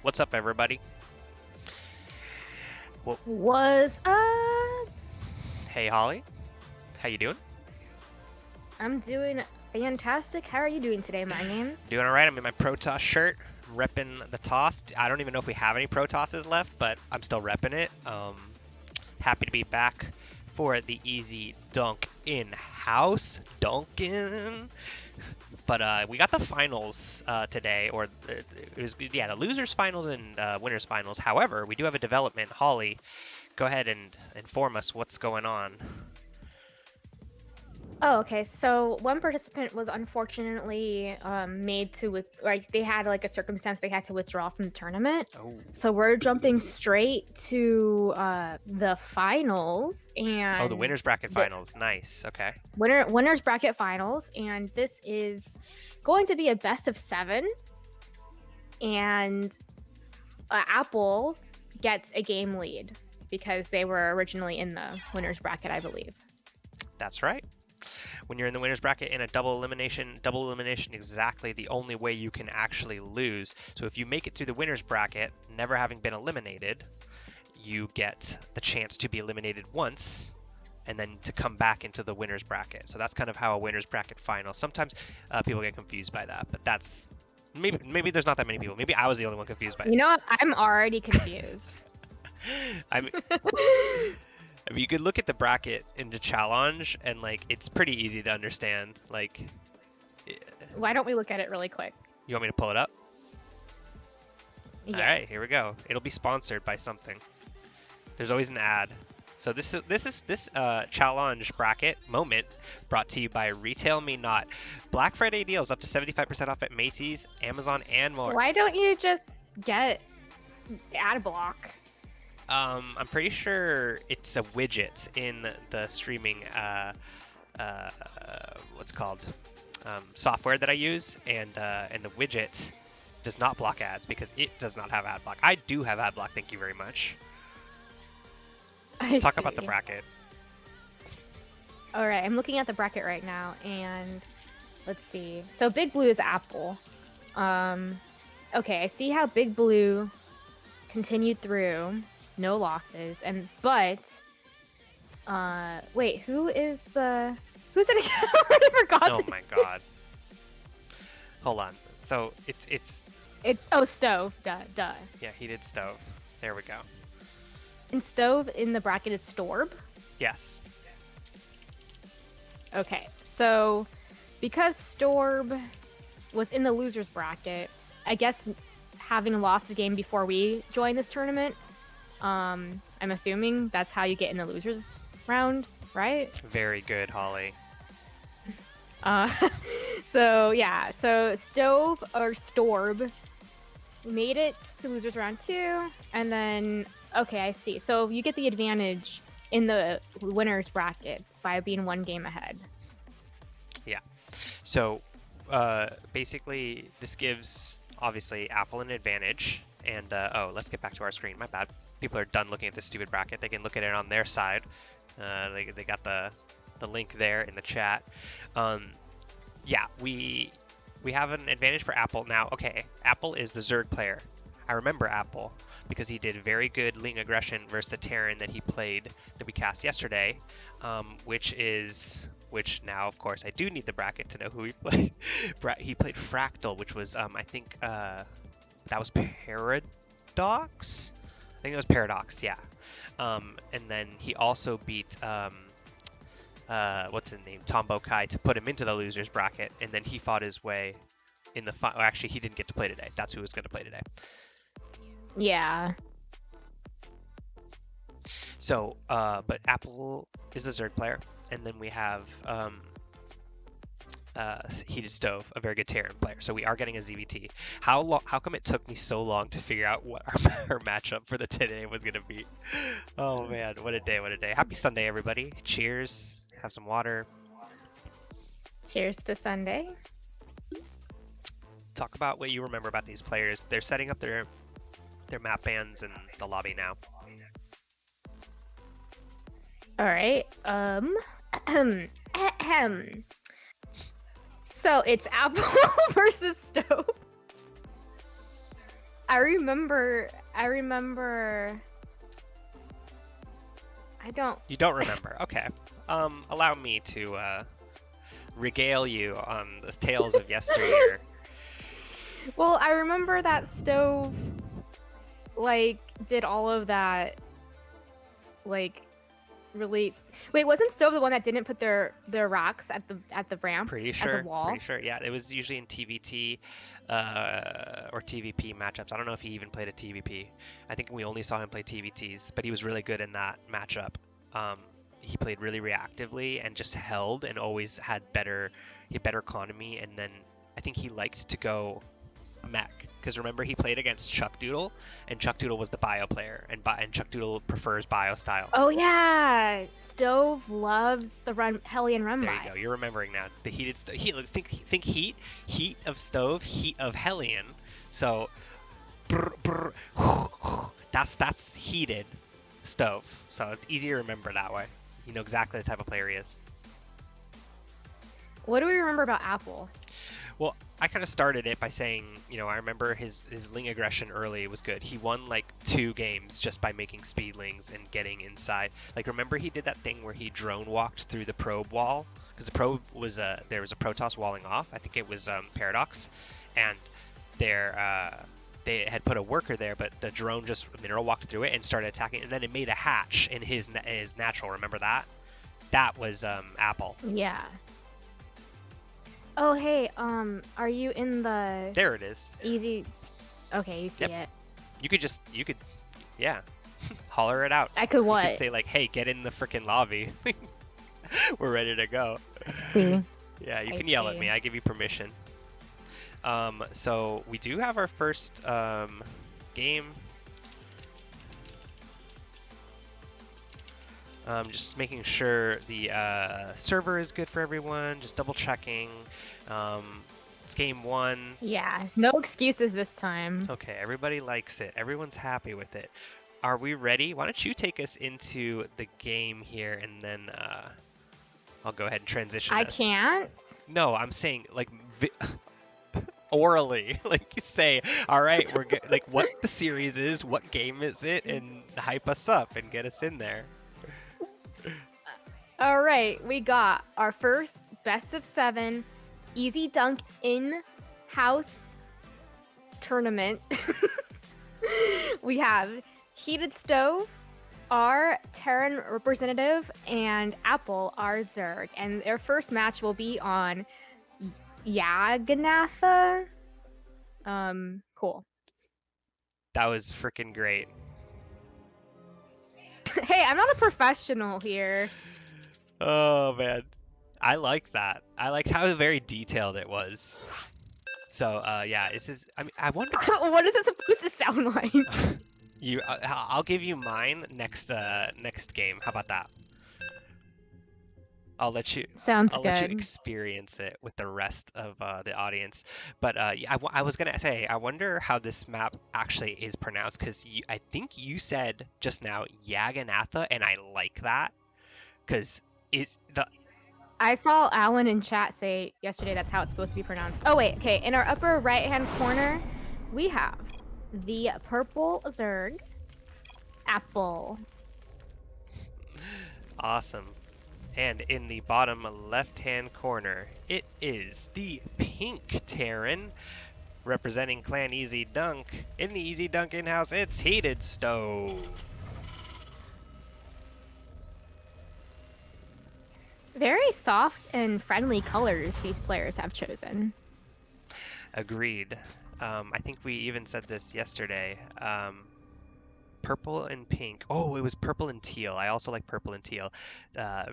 What's up, everybody? What's up? Hey, Holly. How you doing? I'm doing fantastic. How are you doing today, my name's? Doing all right. I'm in my Protoss shirt, repping the toss. I don't even know if we have any Protosses left, but I'm still repping it. Happy to be back for the EZDUNK in-house dunking. But we got the finals today, or it was the losers finals and winners finals. However, we do have a development. Holly, go ahead and inform us what's going on. Oh, okay. So one participant was unfortunately made to they had like a circumstance they had to withdraw from the tournament. Oh. So we're jumping straight to the finals and Oh, the winners bracket finals. Nice. Okay. Winners bracket finals, and this is going to be a best of 7, and Apple gets a game lead because they were originally in the winners bracket, I believe. That's right. When you're in the winners bracket in a double elimination exactly the only way you can actually lose. So if you make it through the winners bracket, never having been eliminated, you get the chance to be eliminated once and then to come back into the winners bracket. So that's kind of how a winners bracket final. Sometimes people get confused by that, but that's maybe there's not that many people. Maybe I was the only one confused by it. You know what? I'm already confused. I mean, you could look at the bracket in the challenge, and like it's pretty easy to understand. Like, why don't we look at it really quick? You want me to pull it up? Yeah. All right, here we go. It'll be sponsored by something. There's always an ad. So this challenge bracket moment brought to you by Retail Me Not. Black Friday deals up to 75% off at Macy's, Amazon, and more. Why don't you just get ad block? I'm pretty sure it's a widget in the streaming what's called software that I use, and the widget does not block ads because it does not have ad block. I do have ad block. Thank you very much. Talk about the bracket. All right, I'm looking at the bracket right now, and let's see. So Big Blue is Apple. Okay, I see how Big Blue continued through. No losses, but wait, who's it again? I already forgot. Oh my god. Hold on. So it's Stove. Duh. Yeah, Heated Stove. There we go. And Stove in the bracket is Storb. Yes. Okay, so because Storb was in the losers bracket, I guess having lost a game before we joined this tournament. I'm assuming that's how you get in the losers round, right? Very good, Holly. So Stove or Storb made it to losers round 2, and then okay, I see. So you get the advantage in the winners bracket by being 1 game ahead. Yeah. So basically, this gives obviously Apple an advantage. And let's get back to our screen. My bad. People are done looking at this stupid bracket. They can look at it on their side. They got the link there in the chat. Yeah, we have an advantage for Apple now. Okay, Apple is the Zerg player. I remember Apple because he did very good Ling aggression versus the Terran that he played that we cast yesterday, which now of course I do need the bracket to know who he played. He played Fractal, which was I think that was Paradox. I think it was Paradox, yeah. And then he also beat what's his name, Tombo Kai, to put him into the losers bracket, and then he fought his way in the final. Actually, he didn't get to play today. That's who was going to play today. Yeah. So, but Apple is the Zerg player, and then we have Heated Stove, a very good Terran player. So we are getting a ZVT. How come it took me so long to figure out what our matchup for the today was going to be? Oh man, what a day, what a day. Happy Sunday, everybody. Cheers. Have some water. Cheers to Sunday. Talk about what you remember about these players. They're setting up their map bans in the lobby now. All right. So it's Apple versus Stove. I remember. I don't. You don't remember? Okay. Allow me to regale you on the tales of yesteryear. Well, I remember that stove, like, did all of that, like, really. Wait, wasn't stove the one that didn't put their racks at the ramp as a wall? Pretty sure. Yeah, it was usually in TVT or TVP matchups. I don't know if he even played a TVP. I think we only saw him play TVTs, but he was really good in that matchup. He played really reactively and just held and always had better economy. And then I think he liked to go mech because remember he played against Chuck Doodle and Chuck Doodle was the bio player and Chuck Doodle prefers bio style. Oh yeah, stove loves the Hellion run There by. you go. You're remembering now. The heated stove. Think heat of stove, heat of Hellion. So that's heated stove. So it's easy to remember that way. You know exactly the type of player he is. What do we remember about Apple? Well, I kind of started it by saying, I remember his Ling aggression early was good. He won like 2 games just by making speedlings and getting inside. Like, remember he did that thing where he drone walked through the probe wall? Because the probe was there was a Protoss walling off. I think it was Paradox, and they had put a worker there, but the drone just mineral walked through it and started attacking, and then it made a hatch in his natural. Remember that? That was Apple. Yeah. Oh hey, are you in the? There it is. Easy. Okay, you see Yep. it. You could, yeah, holler it out. I could what? You could say like, hey, get in the freaking lobby. We're ready to go. See. Yeah, you I can yell at see. me. I give you permission. So we do have our first game. Just making sure the server is good for everyone. Just double checking. It's game 1. Yeah, no excuses this time. Okay, everybody likes it. Everyone's happy with it. Are we ready? Why don't you take us into the game here, and then I'll go ahead and transition I us. can't. No, I'm saying like orally, like you say, all right, we're like what the series is, what game is it, and hype us up and get us in there. All right, we got our first best of 7 EZDUNK in-house tournament. We have HeatedStove, our Terran representative, and Apple, our Zerg. And their first match will be on Yaganatha. Cool. That was freaking great. Hey, I'm not a professional here. Oh man, I like that. I liked how very detailed it was. So yeah, this is. I mean, I wonder. What is it supposed to sound like? I'll give you mine next game. How about that? I'll let you. Sounds I'll good. let you experience it with the rest of the audience. But yeah, I was gonna say, I wonder how this map actually is pronounced, because I think you said just now Yaganatha, and I like that, because it's the. I saw Alan in chat say yesterday that's how it's supposed to be pronounced. Oh wait, okay. In our upper right-hand corner, we have the purple Zerg, Apple. Awesome. And in the bottom left-hand corner, it is the pink Terran, representing Clan EZDUNK. In the EZDUNK in-house, it's HeatedStove. Very soft and friendly colors these players have chosen. Agreed. I think we even said this yesterday. Purple and pink. Oh, it was purple and teal. I also like purple and teal.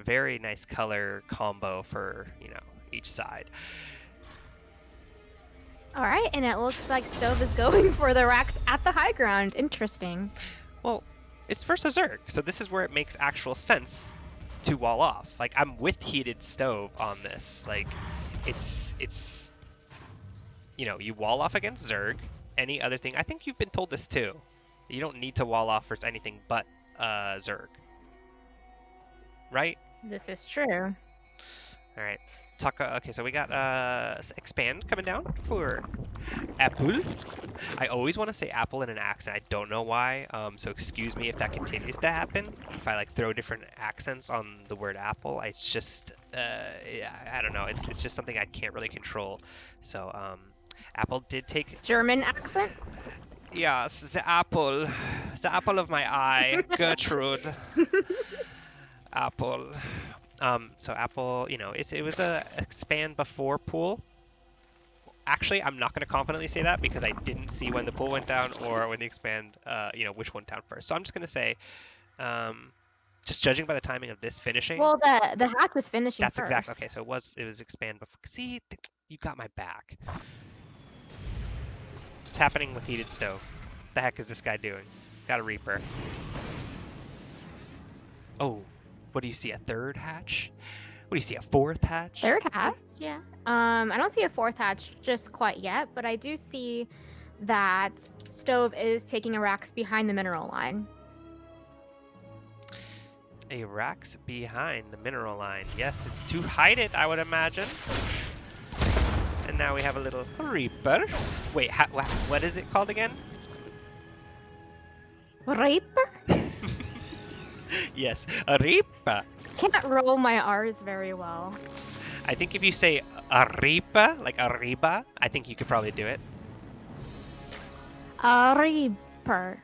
Very nice color combo for, each side. All right, and it looks like Stove is going for the racks at the high ground. Interesting. Well, it's versus Zerg, so this is where it makes actual sense to wall off. Like, I'm with HeatedStove on this. Like, it's you wall off against Zerg. Any other thing, I think you've been told this too. You don't need to wall off for anything but Zerg. Right? This is true. All right. Okay, so we got Expand coming down for Apple. I always want to say apple in an accent. I don't know why. So excuse me if that continues to happen. If I like throw different accents on the word apple, I just yeah, I don't know. It's just something I can't really control. So Apple did take. German accent? Yes, the apple of my eye, Gertrude. Apple. So Apple, you know, it was a expand before pool. Actually, I'm not going to confidently say that because I didn't see when the pool went down or when the expand, you know, which went down first. So I'm just going to say, just judging by the timing of this finishing. Well, the hatch was finishing That's first. exactly okay. So it was expand before. See, you got my back. What's happening with Heated Stove? What the heck is this guy doing? He's got a Reaper. Oh, what do you see? A third hatch? What do you see? A fourth hatch? Third hatch, yeah. I don't see a fourth hatch just quite yet, but I do see that Stove is taking a Rax behind the mineral line. A Rax behind the mineral line. Yes, it's to hide it, I would imagine. And now we have a little Reaper. Wait, what is it called again? Reaper? Yes, a Reaper. Can't roll my R's very well. I think if you say Arriba, like Arriba, I think you could probably do it. A Reaper.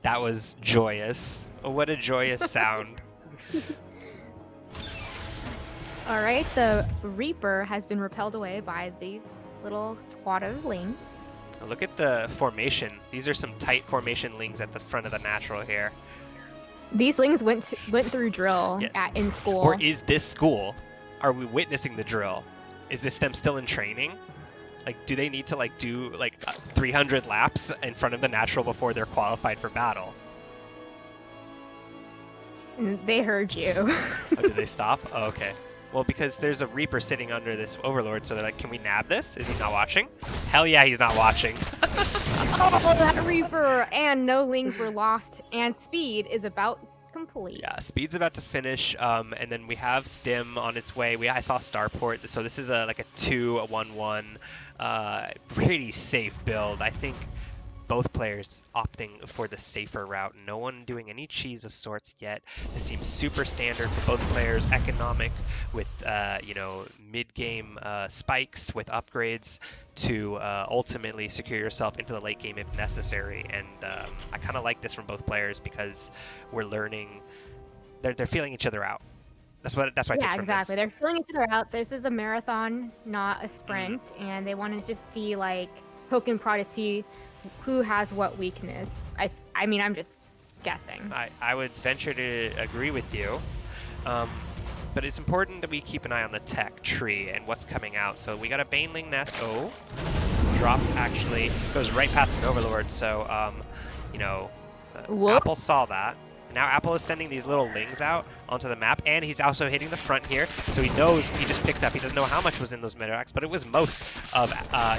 That was joyous. What a joyous sound. All right, the Reaper has been repelled away by these little squad of lings. Look at the formation. These are some tight formation lings at the front of the natural here. These lings went through drill in school. Or is this school? Are we witnessing the drill? Is this them still in training? Like, do they need to like do like 300 laps in front of the natural before they're qualified for battle? They heard you. Oh, did they stop? Oh, okay. Well, because there's a Reaper sitting under this Overlord, so they're like, can we nab this? Is he not watching? Hell yeah, he's not watching. Oh, that Reaper! And no lings were lost, and speed is about complete. Yeah, speed's about to finish, and then we have Stim on its way. I saw Starport, so this is like a 2-1-1, pretty safe build. I think both players opting for the safer route. No one doing any cheese of sorts yet. This seems super standard for both players. Economic with, you know, mid-game spikes with upgrades to ultimately secure yourself into the late game if necessary. And I kind of like this from both players because we're learning. They're feeling each other out. That's what I take from this. Yeah, exactly. They're feeling each other out. This is a marathon, not a sprint, and they want to just see like poke and prod to see who has what weakness. I mean, I'm just guessing. I would venture to agree with you. But it's important that we keep an eye on the tech tree and what's coming out. So we got a Baneling Nest. Oh, drop actually goes right past an Overlord. So, you know, Apple saw that. Now Apple is sending these little lings out onto the map, and he's also hitting the front here. So he knows he just picked up. He doesn't know how much was in those Medivacs, but it was most of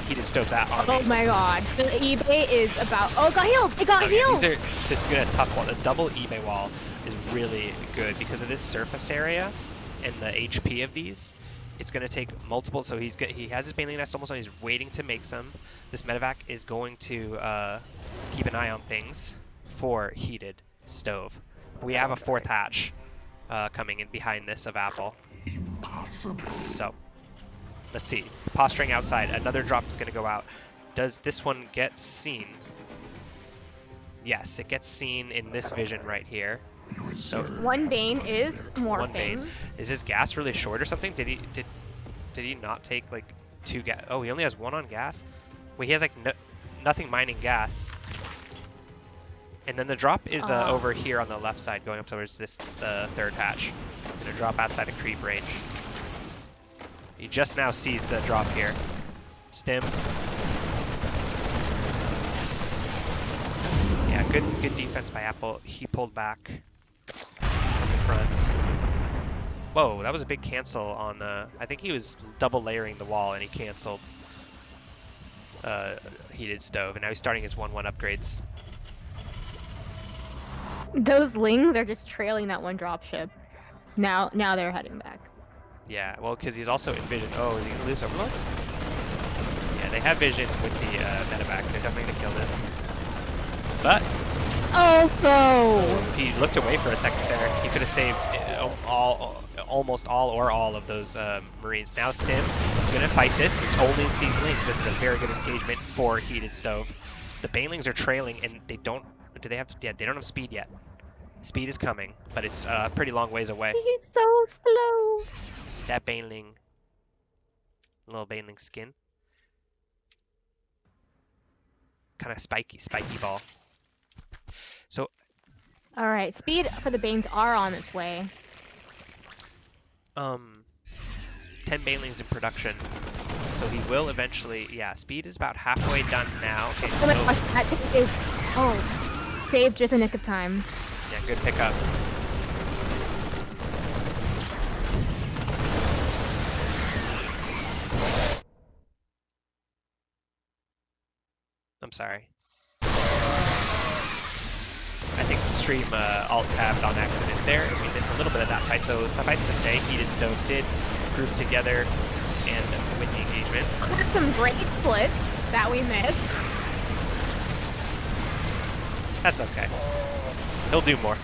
Heated Stove's army. Oh my god. The eBay is about... Oh, it got healed! It got healed! This is going to tough wall. The double eBay wall is really good because of this surface area and the HP of these. It's going to take multiple, so he has his Baneling Nest almost on. He's waiting to make some. This Medivac is going to keep an eye on things for Heated Stove. We have a fourth hatch coming in behind this of Apple. Impossible. So, let's see. Posturing outside. Another drop is going to go out. Does this one get seen? Yes, it gets seen in this vision right here. So one Bane is morphing. One Bane. Is his gas really short or something? Did he not take like 2 gas? Oh, he only has 1 on gas. Wait, he has like nothing mining gas. And then the drop is over here on the left side, going up towards this third hatch. Gonna drop outside of creep range. He just now sees the drop here. Stim. Yeah, good defense by Apple. He pulled back from the front. Whoa, that was a big cancel on. I think he was double layering the wall and he canceled Heated Stove, and now he's starting his 1-1 upgrades. Those lings are just trailing that one dropship. Now they're heading back. Yeah, well, because he's also envisioned. Oh, is he gonna lose Overlord? Yeah, they have vision with the medevac. They're definitely gonna kill this. But Oh no! if he looked away for a second there, he could have saved almost all of those Marines. Now Stim is gonna fight this. He's only in Season Link. This is a very good engagement for HeatedStove. The Banelings are trailing, and they don't. Do they have? Yeah, they don't have speed yet. Speed is coming, but it's a pretty long ways away. He's so slow. That Baneling, little Baneling skin, kind of spiky ball. So, All right, speed for the Banes are on its way. 10 Banelings in production. So he will eventually, yeah, speed is about halfway done now. Okay, Oh my gosh, that tick is, saved just in the nick of time. yeah, good pickup. I'm sorry. I think the stream alt-tabbed on accident there. We missed a little bit of that fight, so suffice to say, HeatedStove did group together and win the engagement. Had some great splits that we missed. That's okay. He'll do more.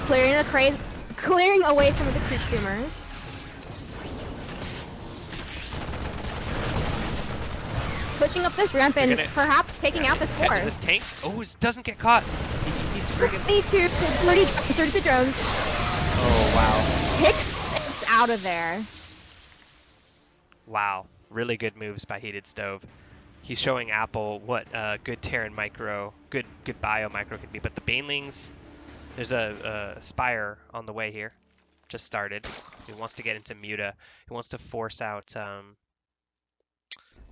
Clearing the crate, clearing away some of the creep tumors. Pushing up this ramp and perhaps taking out the score. This tank, oh, it doesn't get caught. He's freaking. 32 drones. Oh wow. Hicks out of there. Wow, really good moves by HeatedStove. He's showing Apple what good Terran micro, good bio micro can be. But the Banelings, there's a Spire on the way here. Just started. He wants to get into Muta. He wants to force out, I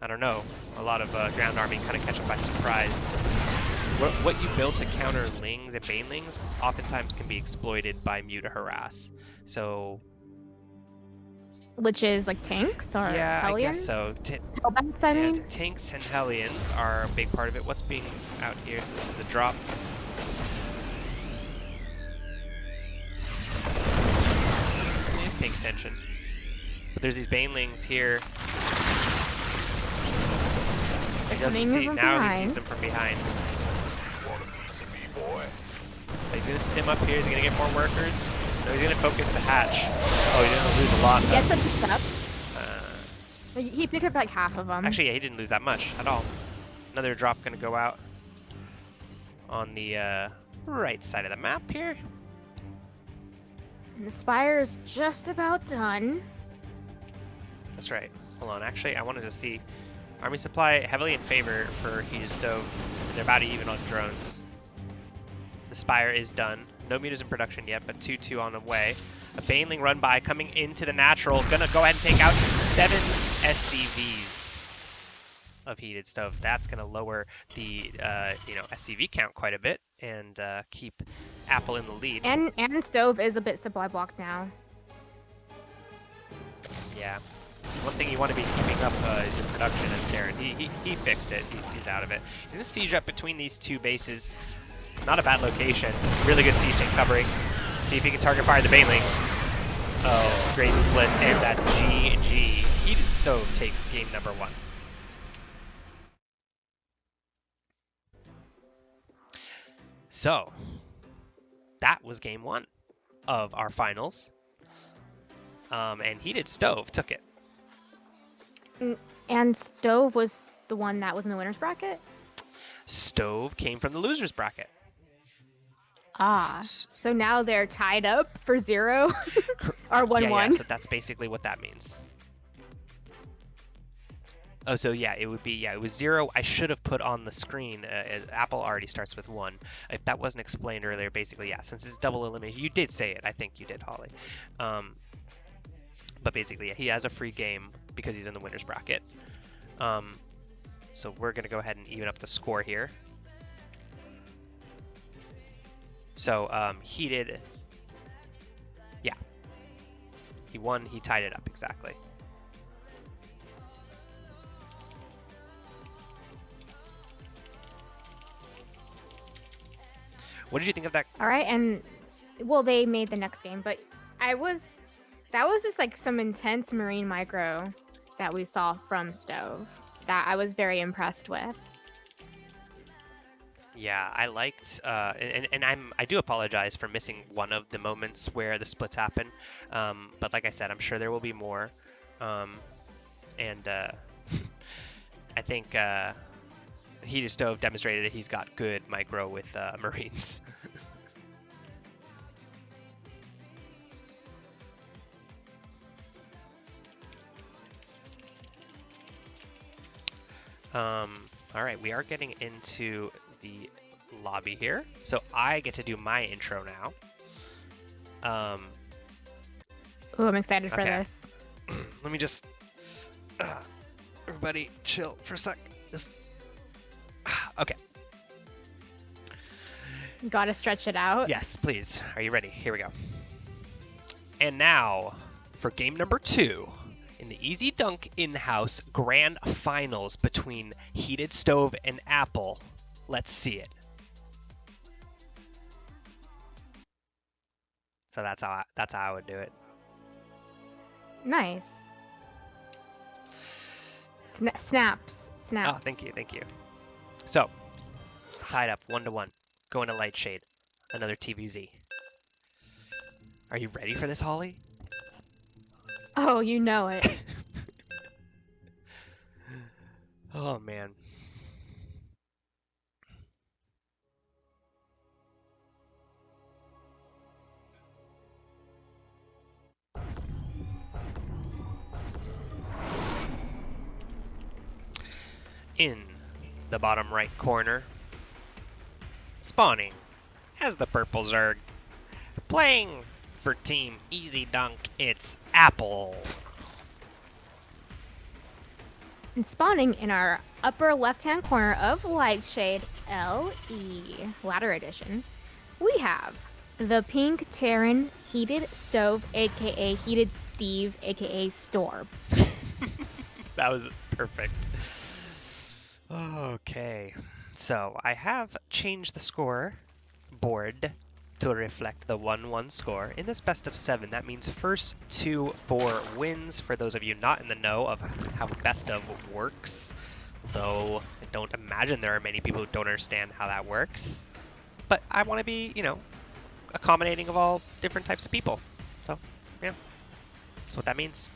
don't know, a lot of ground army kind of catch him by surprise. What you build to counter Lings and Banelings oftentimes can be exploited by Muta harass. So which is like tanks or yeah, Hellions? I guess so. I mean. Tanks and Hellions are a big part of it. What's being out here? So this is the drop. He's paying attention. But there's these Banelings here. He doesn't see. Now he sees them from behind. He's gonna stim up here. He's gonna get more workers. No, he's gonna focus the hatch. Oh, he's gonna lose a lot. He gets them picked up. He picked up like half of them. Actually, yeah, he didn't lose that much at all. Another drop gonna go out on the right side of the map here. And the Spire is just about done. That's right. Hold on. Actually, I wanted to see army supply heavily in favor for HeatedStove. They're about even on drones. The Spire is done. No mutas in production yet, but 2-2 on the way. A Baneling run by coming into the natural. Gonna go ahead and take out 7 SCVs of HeatedStove. That's gonna lower the SCV count quite a bit and keep Apple in the lead. And Stove is a bit supply blocked now. Yeah. One thing you want to be keeping up is your production as Terran. He fixed it. He's out of it. He's gonna siege up between these two bases. Not a bad location. Really good siege tank covering. See if he can target fire the Banelings. Oh, great splits, and that's GG. HeatedStove takes game number 1. So, that was game 1 of our finals. And HeatedStove took it. And Stove was the one that was in the winner's bracket? Stove came from the loser's bracket. Ah, so now they're tied up for 0 or 1-1. Yeah, so that's basically what that means. Oh, so yeah, it would be, yeah, it was 0. I should have put on the screen, Apple already starts with 1. If that wasn't explained earlier, basically, yeah, since it's double elimination, you did say it, I think you did, Holly. But basically, yeah, he has a free game because he's in the winner's bracket. So we're gonna go ahead and even up the score here. So, Heated, yeah, he won, he tied it up, exactly. What did you think of that? All right, and well, they made the next game, but I was That was just like some intense marine micro that we saw from Stove that I was very impressed with. Yeah, I liked, and I do apologize for missing one of the moments where the splits happen, but like I said, I'm sure there will be more, and I think HeatedStove demonstrated that he's got good micro with Marines. All right, we are getting into the lobby here, so I get to do my intro now. Ooh, I'm excited for Okay. this. Let me just, everybody chill for a sec. Just, okay. Gotta stretch it out. Yes, please. Are you ready? Here we go. And now for game number 2 in the EZDUNK in-house grand finals between HeatedStove and Apple. Let's see it. So that's how I would do it. Nice. Snaps. Oh, thank you. So, tied up 1-1. Going to Lightshade. Another TVZ. Are you ready for this, Holly? Oh, you know it. Oh, man. In the bottom right corner, spawning as the purple Zerg. Playing for Team EZDUNK, it's Apple. And spawning in our upper left-hand corner of Lightshade LE Ladder Edition, we have the Pink Terran HeatedStove, aka Heated Steve, aka Storm. That was perfect. Okay, so I have changed the score board to reflect the 1-1 score. In this best of 7, that means first 2-4 wins for those of you not in the know of how best of works, though I don't imagine there are many people who don't understand how that works. But I want to be, accommodating of all different types of people. So, yeah, that's what that means.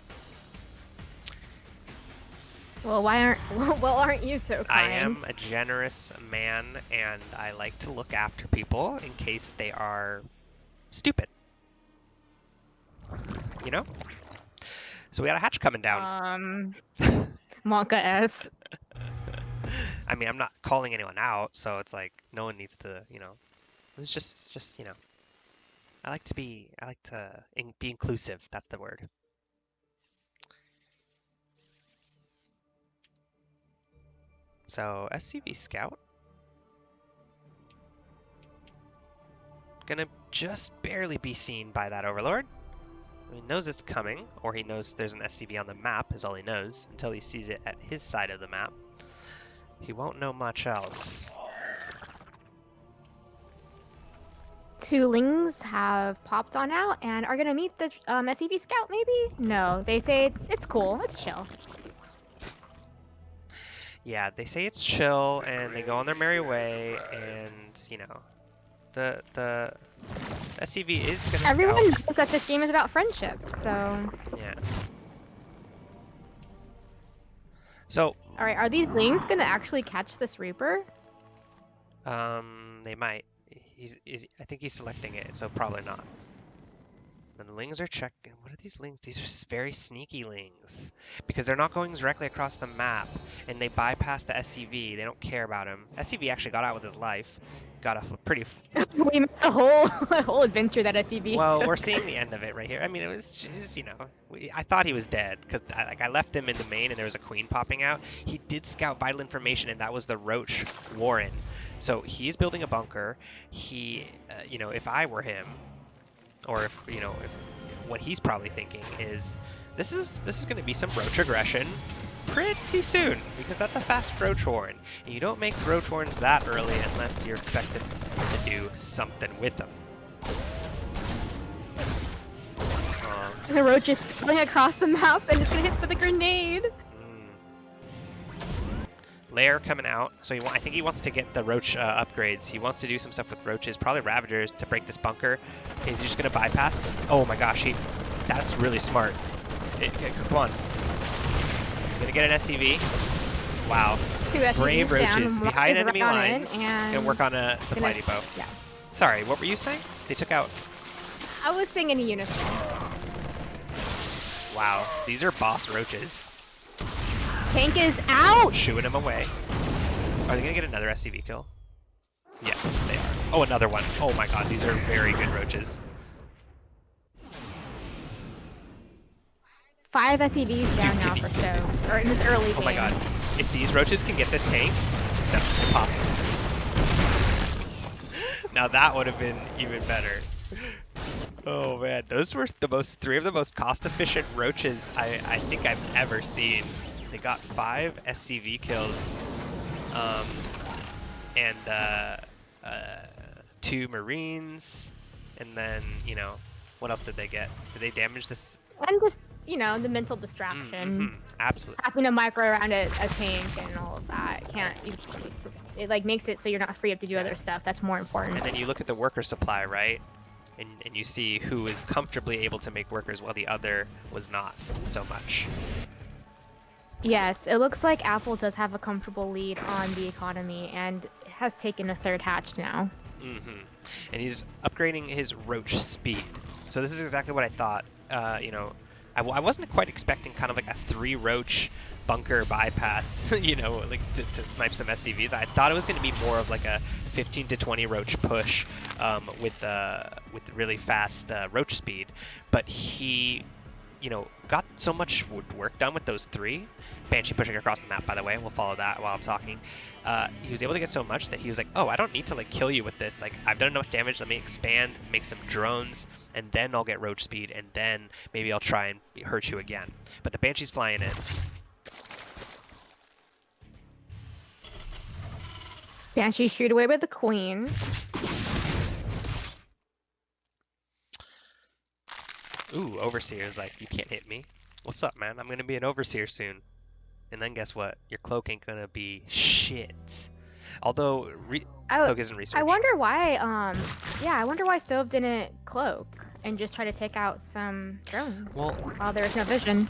Well, aren't you so kind? I am a generous man, and I like to look after people in case they are stupid. You know? So we got a hatch coming down. Monka S. I mean, I'm not calling anyone out, so it's like no one needs to, It's just, I like to be inclusive. That's the word. So SCV Scout. Gonna just barely be seen by that Overlord. He knows it's coming, or he knows there's an SCV on the map, is all he knows, until he sees it at his side of the map. He won't know much else. 2 Lings have popped on out and are gonna meet the SCV Scout, maybe? No, they say it's cool, it's chill. Yeah, they say it's chill, and they go on their merry way, and, the SCV is gonna Everyone scout. knows that this game is about friendship, so... Yeah. So... Alright, are these Lings gonna actually catch this Reaper? They might. I think he's selecting it, so probably not. And the Lings are checking. What are these Lings? These are very sneaky Lings. Because they're not going directly across the map, and they bypass the SCV. They don't care about him. SCV actually got out with his life. Got a pretty... We missed the whole adventure that SCV Well, took. we're seeing the end of it right here. I mean, it was just, I thought he was dead, because I left him in the main, and there was a queen popping out. He did scout vital information, and that was the Roach Warren. So he's building a bunker. He, if I were him, or if what he's probably thinking is, this is going to be some Roach aggression pretty soon, because that's a fast Roach Warren. And you don't make Roach Warrens that early unless you're expected to do something with them. The roach is sailing across the map and it's gonna hit for the grenade. Lair coming out, so I think he wants to get the roach upgrades. He wants to do some stuff with roaches, probably ravagers, to break this bunker. Is he just gonna bypass? Oh my gosh, that's really smart. Come on. He's gonna get an SCV. Wow. Brave roaches behind enemy lines. Gonna work on a supply depot. Yeah. Sorry, what were you saying? They took out. I was singing a unison. Wow, these are boss roaches. Tank is out! Shooing him away. Are they gonna get another SCV kill? Yeah, they are. Oh, another one. Oh my god, these are very good roaches. 5 SCVs down now for Stove, or in this early game. Oh my god. If these roaches can get this tank, no, impossible. Now that would have been even better. Oh man, those were three of the most cost-efficient roaches I think I've ever seen. They got 5 SCV kills, and 2 Marines, and then, you know, what else did they get? Did they damage this? And just, you know, the mental distraction. Absolutely. Having to micro around a tank and all of that. It like makes it so you're not free up to do other stuff. That's more important. And then you look at the worker supply, right? And you see who is comfortably able to make workers while the other was not so much. Yes, it looks like Apple does have a comfortable lead on the economy and has taken a 3rd hatch now. And he's upgrading his roach speed. So this is exactly what I thought. You know, I wasn't quite expecting kind of like a 3 roach bunker bypass, you know, like to snipe some SCVs. I thought it was going to be more of like a 15 to 20 roach push with really fast roach speed. But he, you know, got so much work done with those 3. Banshee pushing across the map, by the way. We'll follow that while I'm talking. He was able to get so much that he was like, oh, I don't need to like kill you with this. Like, I've done enough damage. Let me expand, make some drones, and then I'll get roach speed, and then maybe I'll try and hurt you again. But the Banshee's flying in. Banshee shoot away with the queen. Ooh, Overseer's like, you can't hit me. What's up, man? I'm gonna be an Overseer soon. And then guess what? Your cloak ain't gonna be shit. Although, cloak isn't research. I wonder why, I wonder why Stove didn't cloak and just try to take out some drones while there was no vision.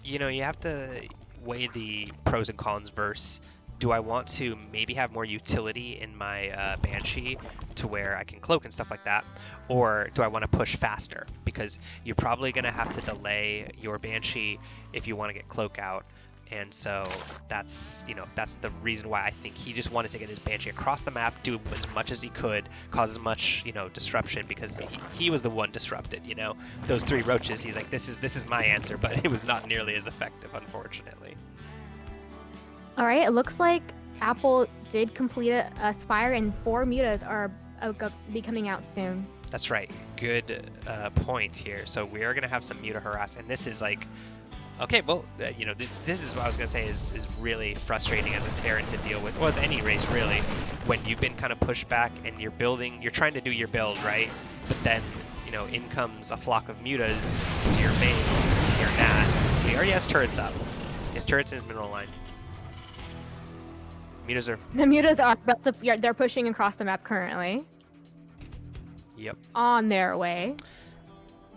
You know, you have to weigh the pros and cons versus, do I want to maybe have more utility in my Banshee to where I can cloak and stuff like that? Or do I want to push faster? Because you're probably going to have to delay your Banshee if you want to get cloak out. And so that's, you know, that's the reason why I think he just wanted to get his Banshee across the map, do as much as he could, cause as much, you know, disruption, because he was the one disrupted, you know? Those 3 roaches, he's like, this is my answer, but it was not nearly as effective, unfortunately. All right, it looks like Apple did complete a Spire, and 4 mutas are be coming out soon. That's right. Good point here. So we are going to have some muta harass, and this is like, okay, well, you know, this is what I was going to say is really frustrating as a Terran to deal with, well, as any race really, when you've been kind of pushed back and you're trying to do your build, right? But then, you know, in comes a flock of mutas to your main, your Nat. He already has turrets up. He has turrets in his mineral line. The mutas are about to, they're pushing across the map currently. Yep. On their way.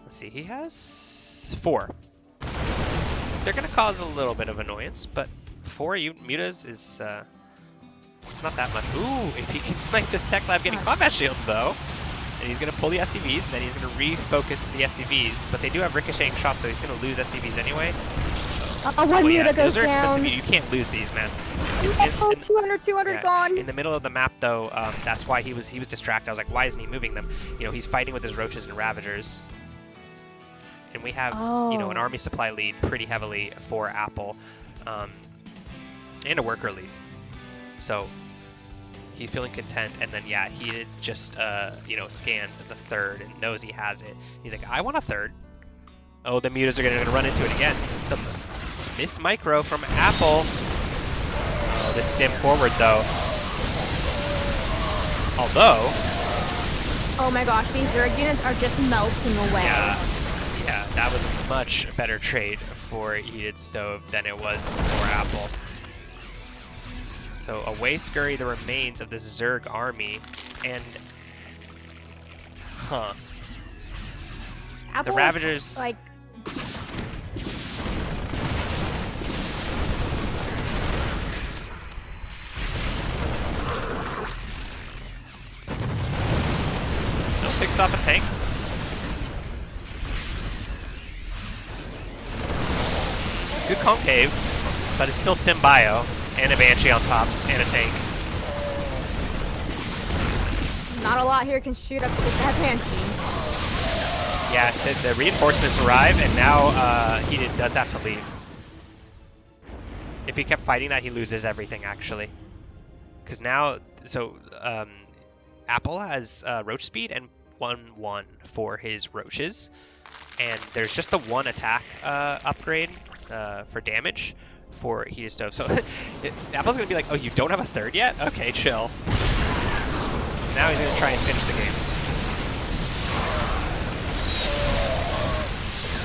Let's see, he has 4. They're gonna cause a little bit of annoyance, but 4 mutas is not that much. Ooh, if he can snipe this tech lab getting combat shields though, and he's gonna pull the SCVs, and then he's gonna refocus the SCVs, but they do have ricocheting shots, so he's gonna lose SCVs anyway. One muta goes those are down. expensive. You can't lose these, man. 200 gone. In the middle of the map, though, that's why he was distracted. I was like, why isn't he moving them? You know, he's fighting with his roaches and ravagers. And we have, you know, an army supply lead pretty heavily for Apple, and a worker lead. So he's feeling content. And then, yeah, he did just, you know, scanned the 3rd and knows he has it. He's like, I want a 3rd. Oh, the mutas are going to run into it again. Some miss micro from Apple. Oh, this stim forward, though. Although... Oh my gosh, these Zerg units are just melting away. Yeah. Yeah, that was a much better trade for HeatedStove than it was for Apple. So away scurry the remains of this Zerg army, and Apple the Ravagers. Like, No, picks off a tank. Good concave, but it's still stim bio and a Banshee on top and a tank. not a lot here can shoot up with that Banshee. Yeah, the reinforcements arrive, and now Heated does have to leave. If he kept fighting that, he loses everything, actually. Because now, so Apple has roach speed and 1/1 for his roaches, and there's just the one attack upgrade for damage for HeatedStove. So Apple's gonna be like, oh, you don't have a third yet? Okay, chill. Now he's gonna try and finish the game.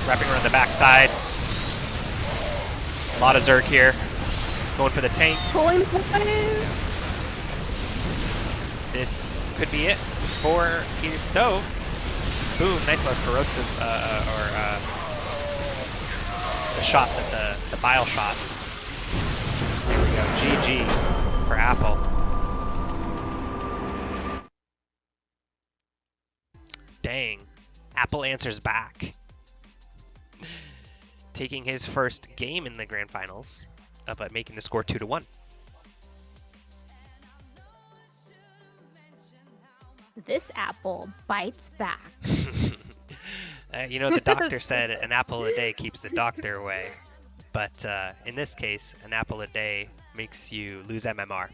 Wrapping around the backside. A lot of Zerg here. Going for the tank. Pulling the This could be it for HeatedStove. Boom, nice little corrosive, the shot, the bile shot. There we go, GG for Apple. Dang, Apple answers back. Taking his first game in the grand finals, but making the score 2-1. This apple bites back. You know, the doctor said an apple a day keeps the doctor away. But in this case, an apple a day makes you lose MMR.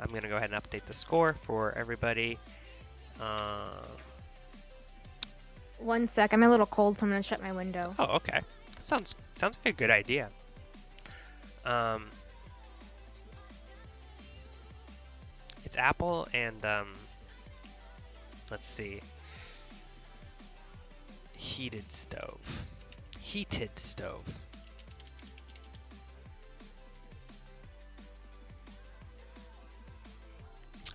I'm going to go ahead and update the score for everybody. 1 sec, I'm a little cold, so I'm gonna shut my window. Oh, okay. That sounds like a good idea. It's Apple and let's see. HeatedStove. HeatedStove.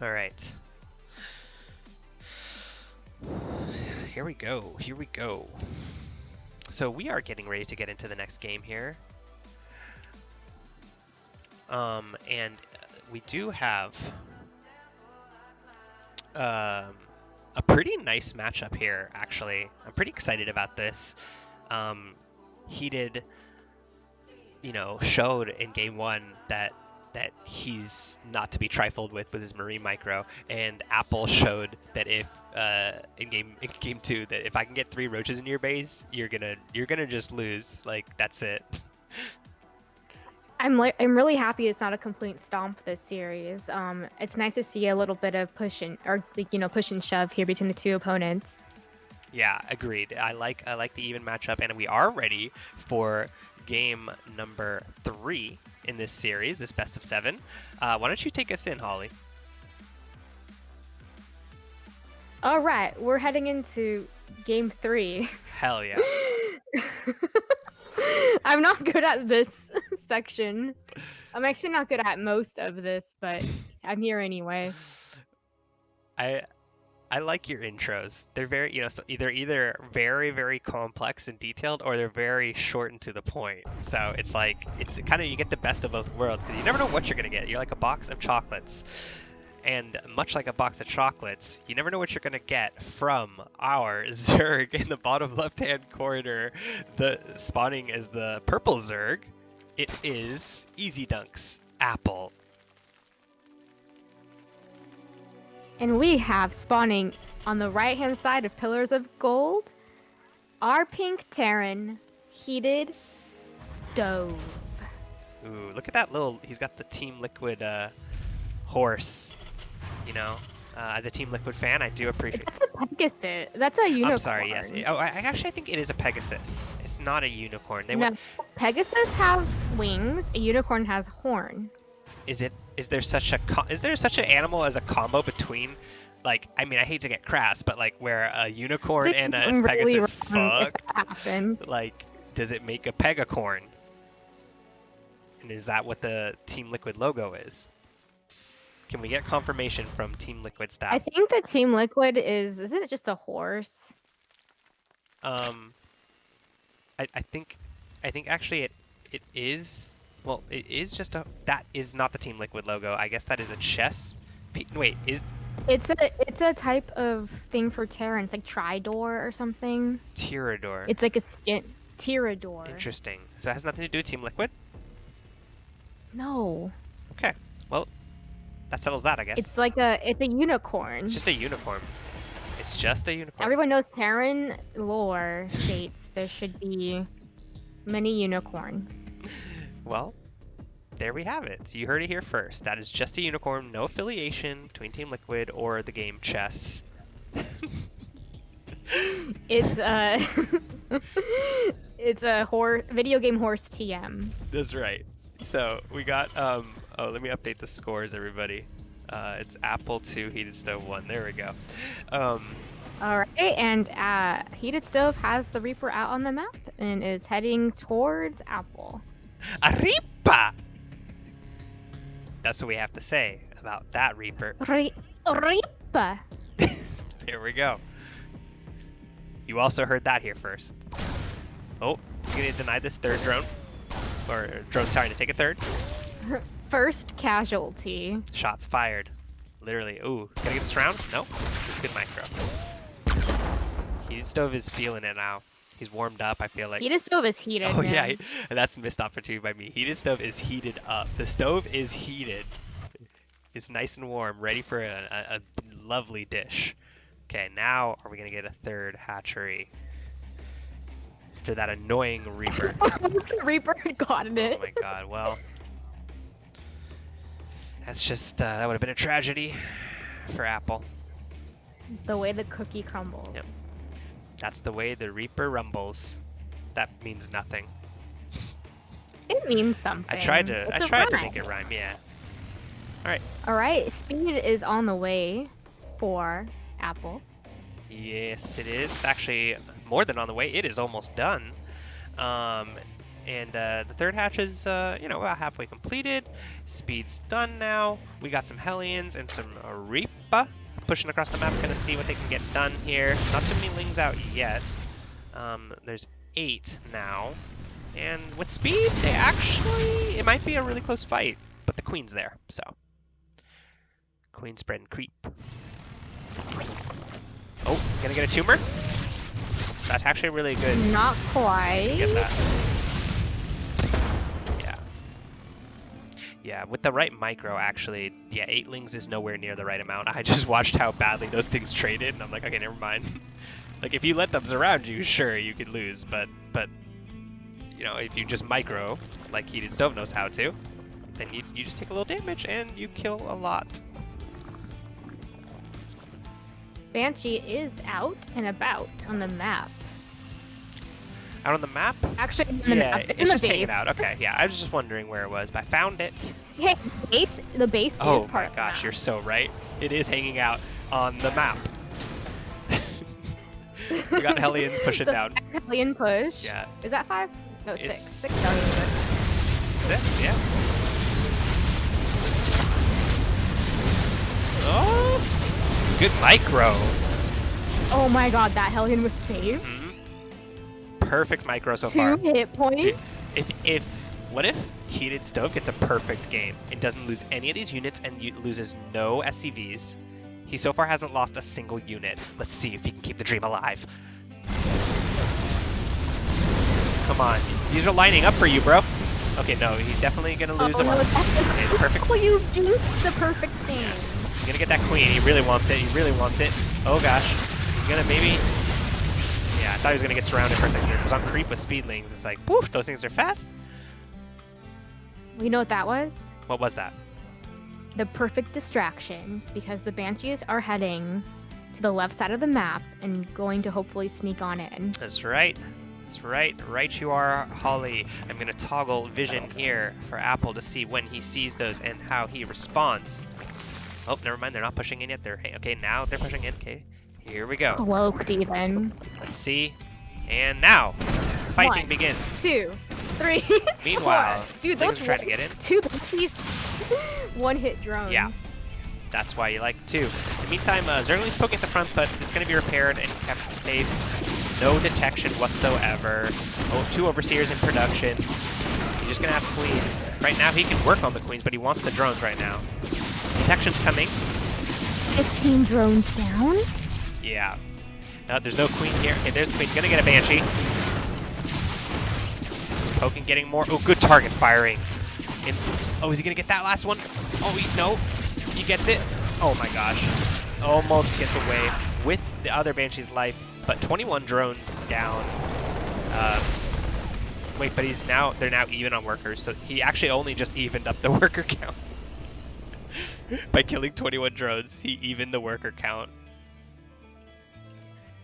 All right. Here we go. Here we go. So we are getting ready to get into the next game here. And we do have a pretty nice matchup here, actually. I'm pretty excited about this. Heated, you know, showed in game one that he's not to be trifled with his marine micro, and Apple showed that if in game two that if I can get 3 roaches in your base, you're gonna just lose. Like, that's it. I'm really happy it's not a complete stomp this series. It's nice to see a little bit of push and shove here between the two opponents. Yeah, agreed. I like the even matchup, and we are ready for game number 3 in this series, this best of 7. Why don't you take us in, Holly? All right, we're heading into game 3. Hell yeah. I'm not good at this section. I'm actually not good at most of this, but I'm here anyway. I like your intros. They're very, so they're either very, very complex and detailed, or they're very short and to the point. So it's like, it's kind of, you get the best of both worlds, because you never know what you're going to get. You're like a box of chocolates. And much like a box of chocolates, you never know what you're going to get from our Zerg in the bottom left-hand corner. The spawning is the purple Zerg. It is EZDUNK's Apple. And we have spawning on the right-hand side of Pillars of Gold, our pink Terran, HeatedStove. Ooh, look at that little, he's got the Team Liquid horse, as a Team Liquid fan, I do appreciate. That's a Pegasus. That's a unicorn. I'm sorry, yes. Oh, I actually think it is a Pegasus. It's not a unicorn. No, Pegasus have wings, a unicorn has horn. Is it is there such an animal as a combo between, like, I mean, I hate to get crass, but like where a unicorn and a Something really Pegasus wrong if fucked, that happened. like, does it make a Pegacorn? And is that what the Team Liquid logo is? Can we get confirmation from Team Liquid staff? I think the Team Liquid isn't it just a horse? I think actually it is. Well, it is just a. That is not the Team Liquid logo. I guess that is a chess. Wait, is It's a type of thing for Terran. It's like Tridor or something. Tyrador? It's like a skin Tyrador. Interesting. So it has nothing to do with Team Liquid. No. Okay. Well, that settles that, I guess. It's a unicorn. It's just a unicorn. It's just a unicorn. Everyone knows Terran lore states there should be many unicorn. Well, there we have it. So you heard it here first. That is just a unicorn, no affiliation between Team Liquid or the game chess. It's it's a video game horse TM. That's right. So we got oh, let me update the scores, everybody. It's Apple 2, HeatedStove 1. There we go. All right, and HeatedStove has the Reaper out on the map and is heading towards Apple. Arriba! That's what we have to say about that Reaper. Reaper. There we go. You also heard that here first. Oh, you're gonna deny this third drone? Or drone trying to take a third? First casualty. Shots fired. Literally. Ooh, gonna get this round? No. Good micro. HeatedStove is feeling it now. He's warmed up, I feel like. HeatedStove is heated. Oh, man. yeah. That's a missed opportunity by me. HeatedStove is heated up. The stove is heated. It's nice and warm, ready for a lovely dish. Okay, now are we going to get a third hatchery? After that annoying Reaper. Reaper got it. Oh my god, well. That's just, that would have been a tragedy for Apple. The way the cookie crumbles. Yep. That's the way the Reaper rumbles. That means nothing. It means something. I tried to make it rhyme, yeah. All right, speed is on the way for Apple. Yes, it is. It's actually more than on the way. It is almost done. And the third hatch is, about halfway completed. Speed's done now. We got some Hellions and some Reaper pushing across the map. Gonna see what they can get done here. Not too many Lings out yet. There's 8 now. And with speed, it might be a really close fight. But the Queen's there, so. Queen spread and creep. Oh, gonna get a tumor? That's actually really good. Not quite. Get that. Yeah. Yeah, with the right micro, actually, yeah, 8 Lings is nowhere near the right amount. I just watched how badly those things traded, and I'm like, okay, never mind. Like, if you let them surround you, sure, you could lose, but if you just micro, like HeatedStove knows how to, then you just take a little damage, and you kill a lot. Banshee is out and about on the map. Out on the map? Actually, in the map. It's in the just base. hanging out. Okay, yeah, I was just wondering where it was, but I found it. Hey, the base is part Oh my of the gosh, map. you're so right. It is hanging out on the map. We got Hellions pushing down. Hellion push. Yeah. Is that 5? No, It's 6. 6 Hellion push. 6, yeah. Oh! Good micro. Oh my god, that Hellion was saved. Perfect micro so far. 2 hit points. Dude, what if HeatedStove gets a perfect game and doesn't lose any of these units and loses no SCVs? He so far hasn't lost a single unit. Let's see if he can keep the dream alive. Come on. These are lining up for you, bro. Okay, no, he's definitely going to lose them. No, Okay, perfect. oh, you jinxed the perfect game. He's going to get that queen. He really wants it. He really wants it. Oh, gosh. He's going to maybe... Yeah, I thought he was going to get surrounded for a second here. It was on creep with speedlings. It's like, poof, those things are fast. You know what that was? What was that? The perfect distraction, because the Banshees are heading to the left side of the map and going to hopefully sneak on in. That's right. That's right. Right you are, Holly. I'm going to toggle vision here for Apple to see when he sees those and how he responds. Oh, never mind. They're not pushing in yet. Okay, now they're pushing in. Okay, here we go. Cloaked even. Let's see. And now, fighting 1, begins. 2, 3. Meanwhile, 4. Dude, things those are trying to get in. 2 banshees. One-hit drones. Yeah. That's why you like 2. In the meantime, Zergling's poking at the front, but it's going to be repaired and kept safe. No detection whatsoever. Oh, 2 overseers in production. He's just going to have queens. Right now, he can work on the queens, but he wants the drones right now. Detection's coming. 15 drones down. Yeah. No, there's no queen here. Okay, there's the queen. Gonna get a banshee. Poking, getting more. Oh, good target firing. Oh, is he gonna get that last one? Oh, no. He gets it. Oh my gosh. Almost gets away with the other banshee's life, but 21 drones down. Wait, but they're now even on workers, so he actually only just evened up the worker count. By killing 21 drones, he evened the worker count.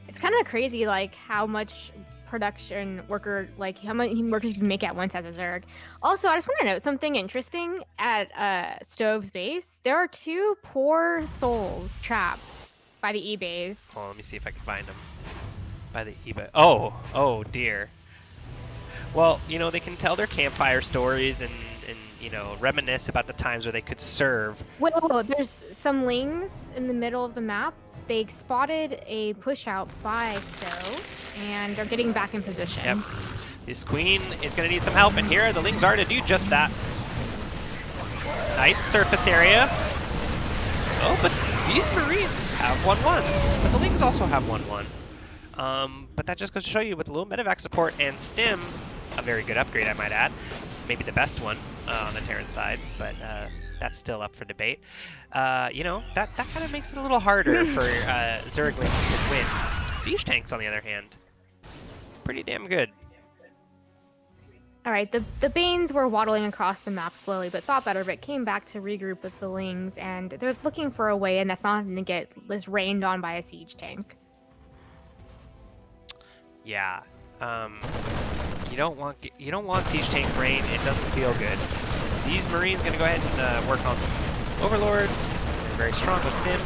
It's kind of crazy, like, how much production worker, like, how many workers you can make at once as a Zerg. Also, I just want to note something interesting at Stove's base. There are 2 poor souls trapped by the E-Bays. Oh, let me see if I can find them. By the eBay. Oh dear. Well, you know, they can tell their campfire stories and you know, reminisce about the times where they could serve. Well, there's some lings in the middle of the map. They spotted a push out by Stove, and they're getting back in position. Yep. This queen is going to need some help, and here the lings are to do just that. Nice surface area. Oh, but these Marines have 1-1. But the lings also have 1-1. But that just goes to show you with a little medevac support and stim, a very good upgrade, I might add. Maybe the best one on the Terran side, but that's still up for debate. You know, that kind of makes it a little harder for Zerglings to win. Siege tanks, on the other hand, pretty damn good. All right, the Banes were waddling across the map slowly, but thought better of it, came back to regroup with the Lings, and they're looking for a way, and that's not going to get rained on by a siege tank. Yeah. You don't want siege tank rain. It doesn't feel good. These Marines gonna go ahead and work on some overlords. They're very strong with stim.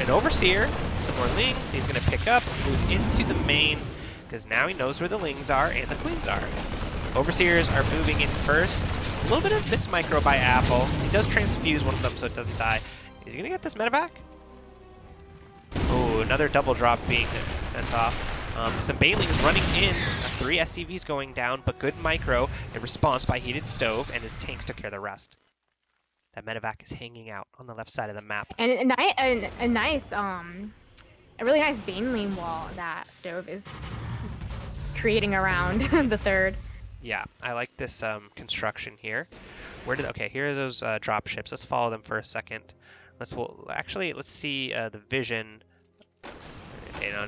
An overseer, some more lings. He's gonna pick up, move into the main, because now he knows where the lings are and the queens are. Overseers are moving in first. A little bit of miss micro by Apple. He does transfuse one of them so it doesn't die. Is he gonna get this medevac? Oh, another double drop being sent off. Some Banelings running in, 3 SCVs going down, but good micro in response by HeatedStove, and his tanks took care of the rest. That medevac is hanging out on the left side of the map. And a nice, a really nice Baneling wall that Stove is creating around the third. Yeah, I like this construction here. Okay, here are those drop ships. Let's follow them for a second. Let's see the vision.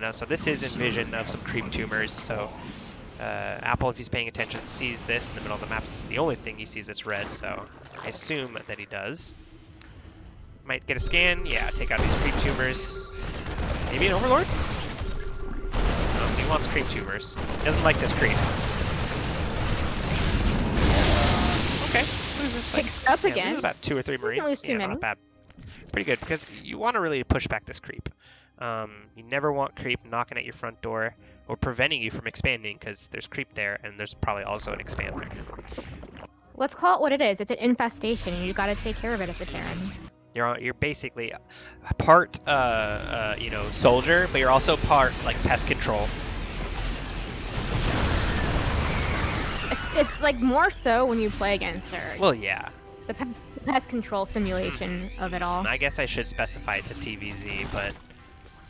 No, so this is in vision of some creep tumors. So Apple, if he's paying attention, sees this in the middle of the map. This is the only thing he sees that's red, so I assume that he does. Might get a scan. Yeah, take out these creep tumors. Maybe an overlord? No, he wants creep tumors. He doesn't like this creep. Okay, who's this? Picks up again. About 2 or 3 Marines. Yeah, not bad. Pretty good, because you want to really push back this creep. You never want creep knocking at your front door or preventing you from expanding, because there's creep there, and there's probably also an expander. Let's call it what it is. It's an infestation, and you got to take care of it as a Terran. You're basically part you know, soldier, but you're also part like pest control. It's like more so when you play against her. Well, yeah. The pest control simulation of it all. I guess I should specify it's a TVZ, but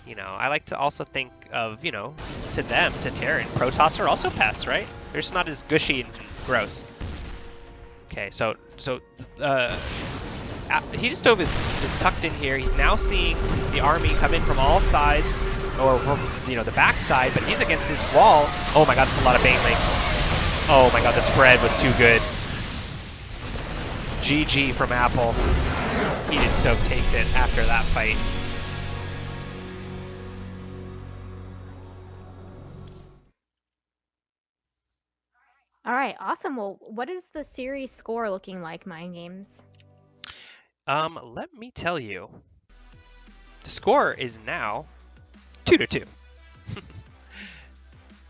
you know, I like to also think of, you know, to them, to Terran, Protoss are also pests, right? They're just not as gushy and gross. Okay, so HeatedStove is tucked in here. He's now seeing the army come in from all sides, or from, you know, the back side, but he's against this wall. Oh my god, that's a lot of Banelings. Oh my god, the spread was too good. GG from Apple. HeatedStove takes it after that fight. awesome. Well, what is the series score looking like, Mind Games? Let me tell you, the score is now 2-2.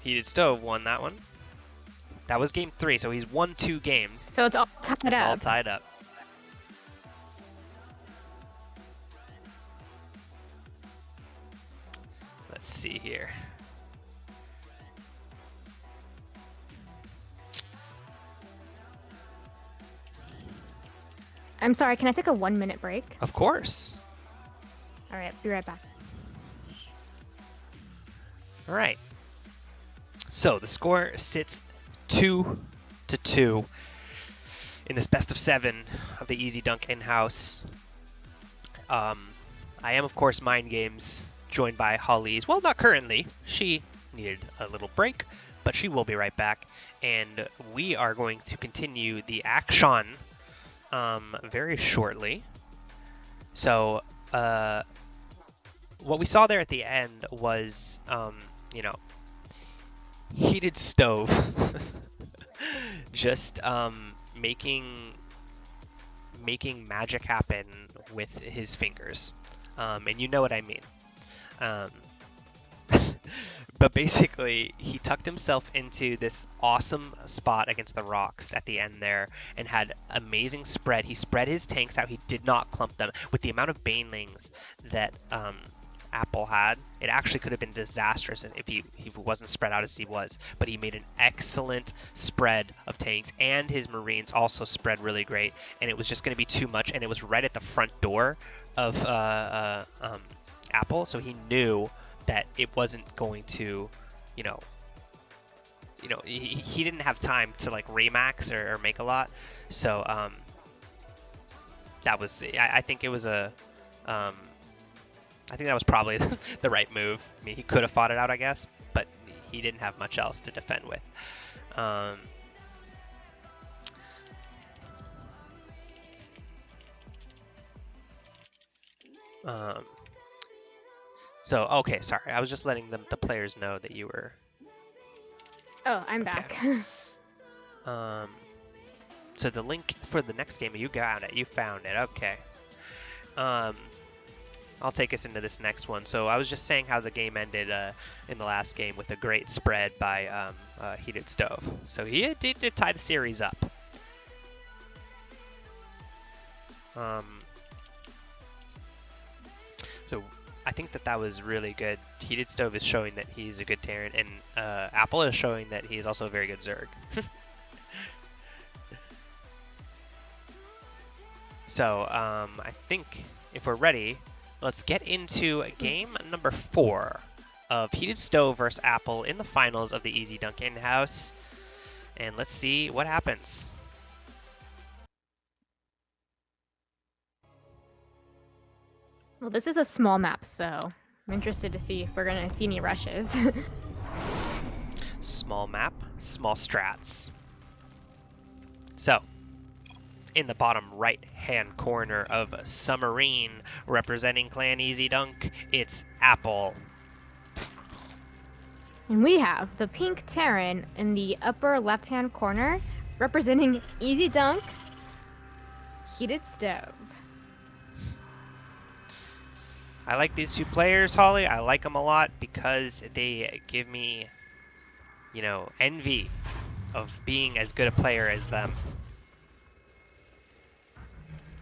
Heated Stove won that one. That was game 3, so he's won 2 games. So it's all tied up. It's all tied up. Let's see here. I'm sorry, can I take a 1-minute break? Of course. All right, be right back. All right. So the score sits 2-2 in this best of 7 of the EZDUNK in-house. I am, of course, Mind Games, joined by Holly's. Well, not currently. She needed a little break, but she will be right back. And we are going to continue the action very shortly. So what we saw there at the end was, you know, HeatedStove just making magic happen with his fingers, and you know what I mean. But basically, he tucked himself into this awesome spot against the rocks at the end there and had amazing spread. He spread his tanks out. He did not clump them. With the amount of banelings that Apple had, it actually could have been disastrous if he wasn't spread out as he was. But he made an excellent spread of tanks, and his Marines also spread really great. And it was just going to be too much, and it was right at the front door of Apple, so he knew that it wasn't going to, he didn't have time to like remax or make a lot. So that was, I think it was I think that was probably the right move. I mean, he could have fought it out, I guess, but he didn't have much else to defend with. So, okay, sorry. I was just letting the players know that you were... Oh, I'm back. So the link for the next game, you got it. You found it. Okay. I'll take us into this next one. So I was just saying how the game ended in the last game with a great spread by HeatedStove. So he did tie the series up. So I think that was really good. HeatedStove is showing that he's a good Terran, and Apple is showing that he is also a very good Zerg. So I think if we're ready, let's get into game number 4 of HeatedStove versus Apple in the finals of the EZDUNK in-house, and let's see what happens. Well, this is a small map, so I'm interested to see if we're going to see any rushes. Small map, small strats. So, in the bottom right-hand corner of Submarine, representing Clan EZDUNK, it's Apple. And we have the pink Terran in the upper left-hand corner, representing EZDUNK, HeatedStove. I like these two players, Holly. I like them a lot because they give me, envy of being as good a player as them.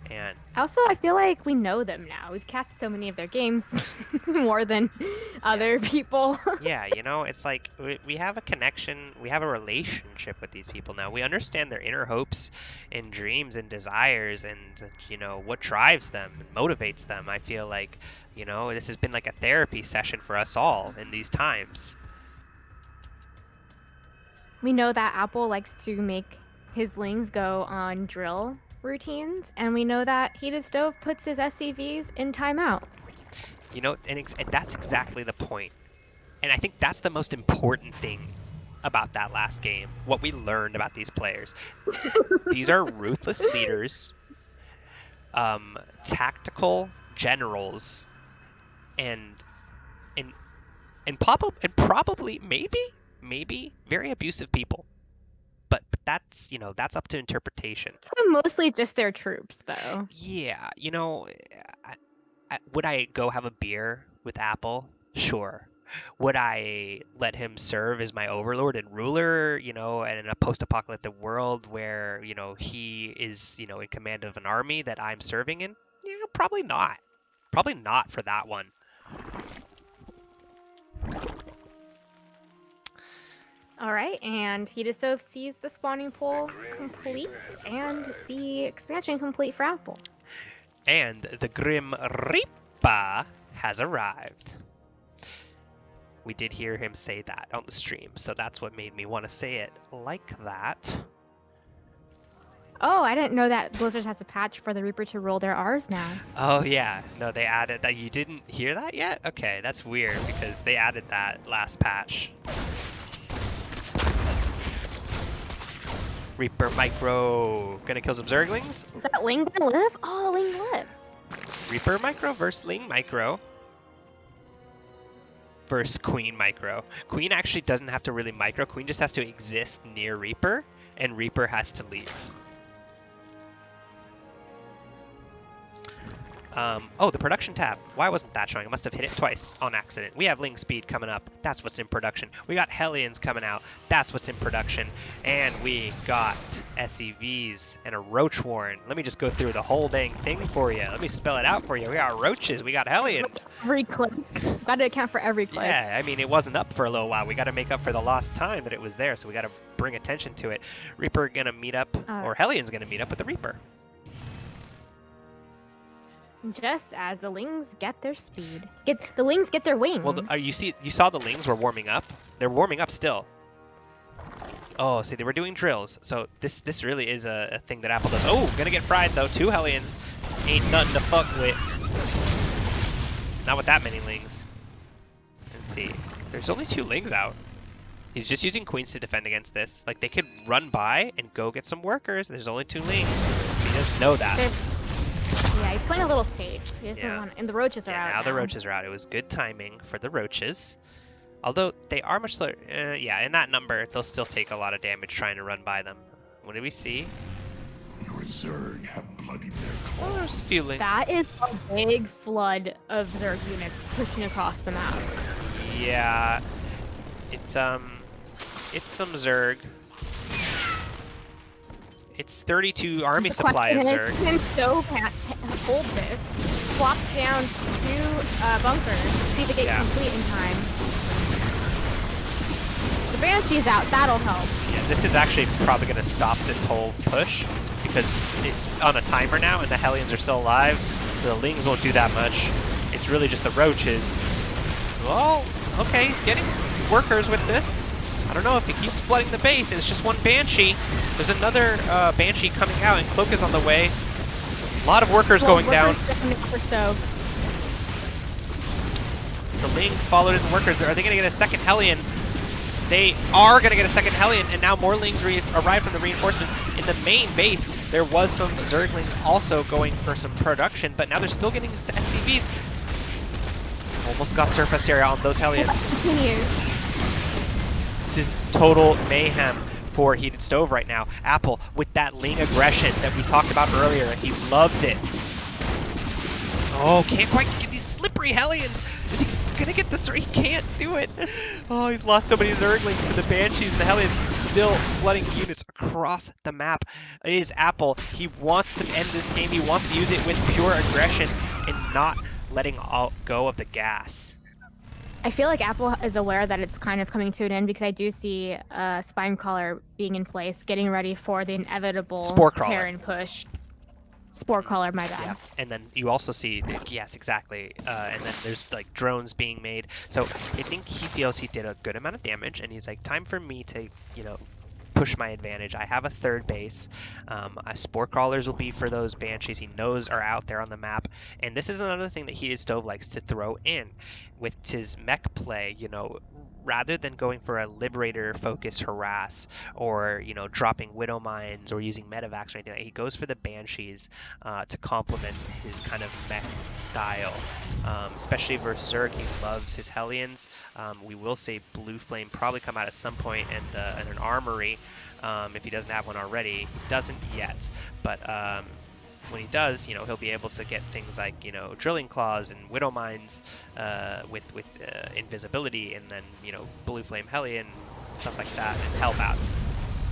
And also, I feel like we know them now. We've cast so many of their games more than other people. Yeah, it's like we have a connection, we have a relationship with these people now. We understand their inner hopes and dreams and desires and, what drives them and motivates them. I feel like, this has been like a therapy session for us all in these times. We know that Apple likes to make his lings go on drill routines, and we know that HeatedStove puts his SCVs in timeout. And that's exactly the point. And I think that's the most important thing about that last game, what we learned about these players. These are ruthless leaders, tactical generals, and probably maybe very abusive people. but that's, you know, that's up to interpretation. So mostly just their troops, though. Yeah, you know, would I go have a beer with Apple? Sure. Would I let him serve as my overlord and ruler, you know, and in a post-apocalyptic world where, you know, he is, you know, in command of an army that I'm serving in? Yeah, probably not. Probably not for that one. All right, and HeatedStove sees the spawning pool complete and the expansion complete for Apple. And the Grim Reaper has arrived. We did hear him say that on the stream, so that's what made me want to say it like that. Oh, I didn't know that Blizzard has a patch for the Reaper to roll their R's now. Oh yeah, no, they added that. You didn't hear that yet? Okay, that's weird because they added that last patch. Reaper Micro gonna kill some Zerglings. Is that Ling gonna live? Oh, the Ling lives. Reaper Micro versus Ling Micro versus Queen Micro. Queen actually doesn't have to really micro. Queen just has to exist near Reaper, and Reaper has to leave. Oh, the production tab. Why wasn't that showing? I must have hit it twice on accident. We have Ling Speed coming up. That's what's in production. We got Hellions coming out. That's what's in production. And we got SEVs and a Roach Warren. Let me just go through the whole dang thing for you. Let me spell it out for you. We got Roaches. We got Hellions. Every clip. Got to account for every clip. Yeah, I mean, it wasn't up for a little while. We got to make up for the lost time that it was there, so we got to bring attention to it. Reaper gonna meet up, or Hellions gonna meet up with the Reaper. Just as the Lings get their speed. The Lings get their wings. Well, you saw the Lings were warming up. They're warming up still. Oh, see, they were doing drills. So this really is a thing that Apple does. Oh, gonna get fried though. 2 Hellions ain't nothing to fuck with. Not with that many Lings. Let's see. There's only 2 Lings out. He's just using Queens to defend against this. Like, they could run by and go get some workers. There's only 2 Lings. He doesn't know that. Yeah, he's playing a little safe. He doesn't want, and the Roaches are out now. The Roaches are out. It was good timing for the Roaches. Although they are much slower. Yeah, in that number, they'll still take a lot of damage trying to run by them. What do we see? Your Zerg have bloodied their Oh, there's a few Lings. That is a big flood of Zerg units pushing across the map. Yeah, it's some Zerg. It's 32 army supply of Zerg. Can Stove hold this? Swap down 2 bunkers. See if they get complete in time. The Banshee's out. That'll help. Yeah, this is actually probably going to stop this whole push because it's on a timer now and the Hellions are still alive. So the Lings won't do that much. It's really just the Roaches. Well, okay, he's getting workers with this. I don't know if he keeps flooding the base and it's just 1 Banshee. There's another Banshee coming out and Cloak is on the way. A lot of workers going down. The Lings followed in the workers. Are they going to get a second Hellion? They are going to get a second Hellion, and now more Lings arrive from the reinforcements. In the main base, there was some Zerglings also going for some production, but now they're still getting SCVs. Almost got surface area on those Hellions. This is total mayhem for HeatedStove right now. Apple with that Ling aggression that we talked about earlier. He loves it. Oh, can't quite get these slippery Hellions. Is he gonna get this? He can't do it. Oh, he's lost so many Zerglings to the Banshees and the Hellions. Still flooding units across the map. It is Apple. He wants to end this game. He wants to use it with pure aggression and not letting go of the gas. I feel like Apple is aware that it's kind of coming to an end because I do see Spine Crawler being in place, getting ready for the inevitable Terran push. Spore Crawler, my bad. Yeah, and then you also see, yes, exactly, and then there's like drones being made. So I think he feels he did a good amount of damage, and he's like, time for me to, you know, push my advantage. I have a 3rd base. Spore Crawlers will be for those Banshees he knows are out there on the map. And this is another thing that HeatedStove likes to throw in with his mech play, you know, rather than going for a Liberator focus harass or, you know, dropping Widow Mines or using Medivacs or anything like that. He goes for the Banshees to complement his kind of mech style. Especially versus Zerg, he loves his Hellions. We will say Blue Flame probably come out at some point and an Armory. if he doesn't have one already. He doesn't yet, but when he does, you know, he'll be able to get things like, you know, drilling claws and widow mines with invisibility, and then, you know, blue flame Hellion, stuff like that, and Hellbats.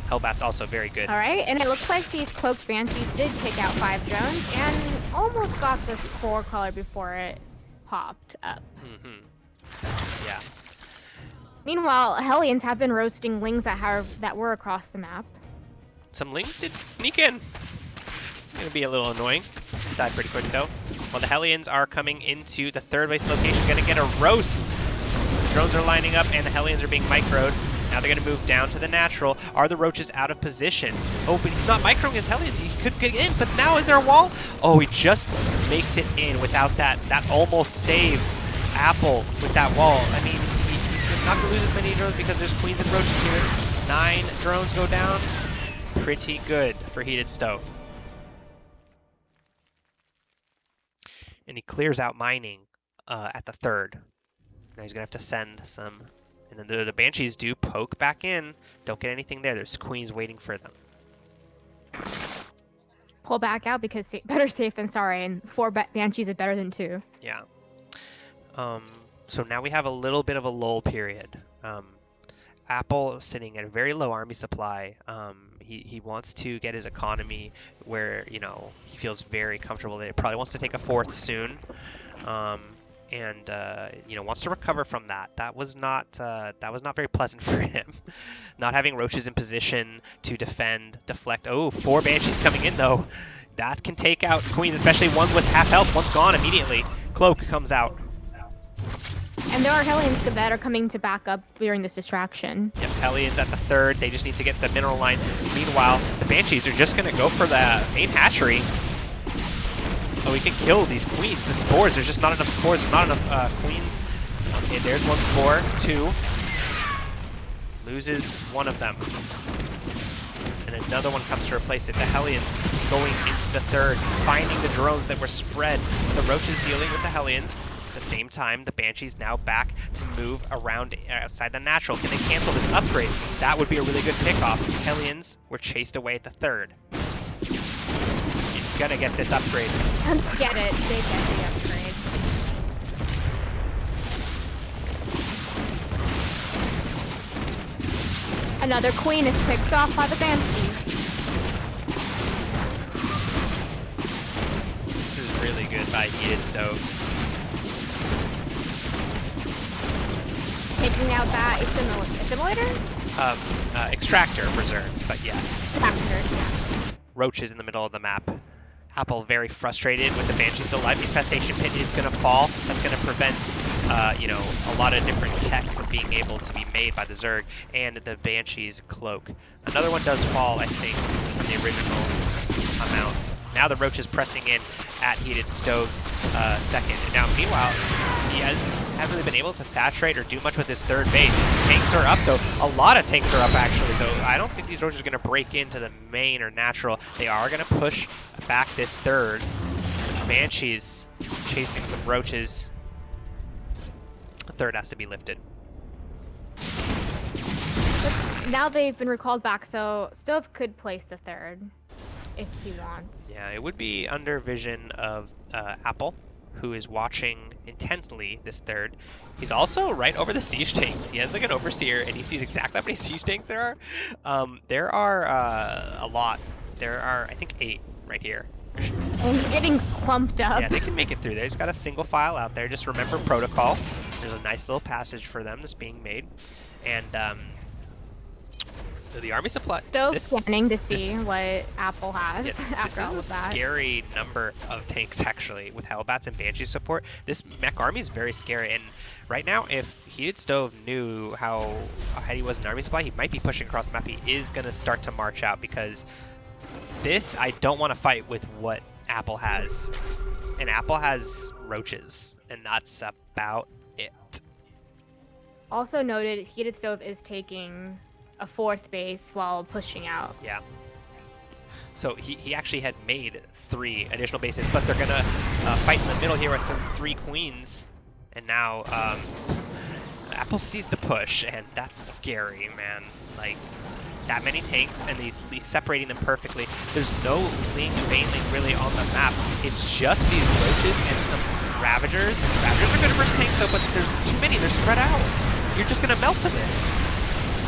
Hellbat's also very good. All right, and it looks like these cloaked banshees did take out 5 drones and almost got the spore color before it popped up. Yeah. Meanwhile, Hellions have been roasting lings that were across the map. Some lings did sneak in. Gonna be a little annoying. Died pretty quick though. Well, the Hellions are coming into the third base location, gonna get a roast. The drones are lining up and the Hellions are being microed. Now they're gonna move down to the natural. Are the roaches out of position? Oh, but he's not microing his Hellions. He could get in, but now is there a wall? Oh, he just makes it in without that almost save Apple with that wall. I mean, he's not gonna lose as many drones because there's queens and roaches here. 9 drones go down. Pretty good for HeatedStove. And he clears out mining at the third. Now he's gonna have to send some, and then the Banshees do poke back in. Don't get anything there. There's queens waiting for them. Pull back out because better safe than sorry, and 4 banshees is better than 2. Yeah. So now we have a little bit of a lull period. Apple sitting at a very low army supply. He wants to get his economy where, you know, he feels very comfortable. That he probably wants to take a 4th soon, and you know, wants to recover from that. That was not very pleasant for him. Not having roaches in position to defend, deflect. Oh, 4 banshees coming in though. That can take out queens, especially one with half health. One's gone immediately. Cloak comes out. And there are Hellions that are coming to back up during this distraction. Yep, Hellions at the third. They just need to get the mineral line. Meanwhile, the Banshees are just going to go for the main hatchery. Oh, we can kill these queens. The spores, there's just not enough spores. There's not enough queens. Okay, there's 1 spore. 2. Loses 1 of them. And another one comes to replace it. The Hellions going into the third, finding the drones that were spread. The roaches dealing with the Hellions. At the same time, the Banshees now back to move around outside the natural. Can they cancel this upgrade? That would be a really good pickoff. Hellions were chased away at the third. He's gonna get this upgrade. Get it. They get the upgrade. Another queen is picked off by the Banshees. This is really good by HeatedStove. Taking out that assimilator? Extractor reserves, but yes. Extractor, yeah. Roaches in the middle of the map. Apple very frustrated with the Banshees alive. The Infestation Pit is going to fall. That's going to prevent, you know, a lot of different tech from being able to be made by the Zerg and the Banshees cloak. Another one does fall, I think, from the original amount. Now the Roach is pressing in at HeatedStove's second. And now, meanwhile, he hasn't really been able to saturate or do much with his third base. Tanks are up, though. A lot of tanks are up, actually. So I don't think these Roaches are going to break into the main or natural. They are going to push back this third. Banshees chasing some Roaches. The third has to be lifted. But now they've been recalled back, so Stove could place the third if he wants. Yeah, it would be under vision of Apple, who is watching intently this third. He's also right over the siege tanks. He has like an overseer, and he sees exactly how many siege tanks there are. There are a lot. There are, I think, 8 right here. And he's getting clumped up. Yeah, they can make it through. They just got a single file out there. Just remember protocol. There's a nice little passage for them that's being made. And so the army supply. Still scanning to see what Apple has after all of that. This is a scary number of tanks, actually, with Hellbats and Banshee support. This mech army is very scary. And right now, if HeatedStove knew how ahead he was in army supply, he might be pushing across the map. He is going to start to march out because this, I don't want to fight with what Apple has. And Apple has roaches, and that's about it. Also noted, HeatedStove is taking a 4th base while pushing out. Yeah. So he actually had made 3 additional bases, but they're gonna fight in the middle here with 3 queens, and now Apple sees the push, and that's scary, man. Like, that many tanks, and he's separating them perfectly. There's no Baneling really on the map. It's just these roaches and some Ravagers. Ravagers are good versus tanks though, but there's too many. They're spread out. You're just gonna melt to this.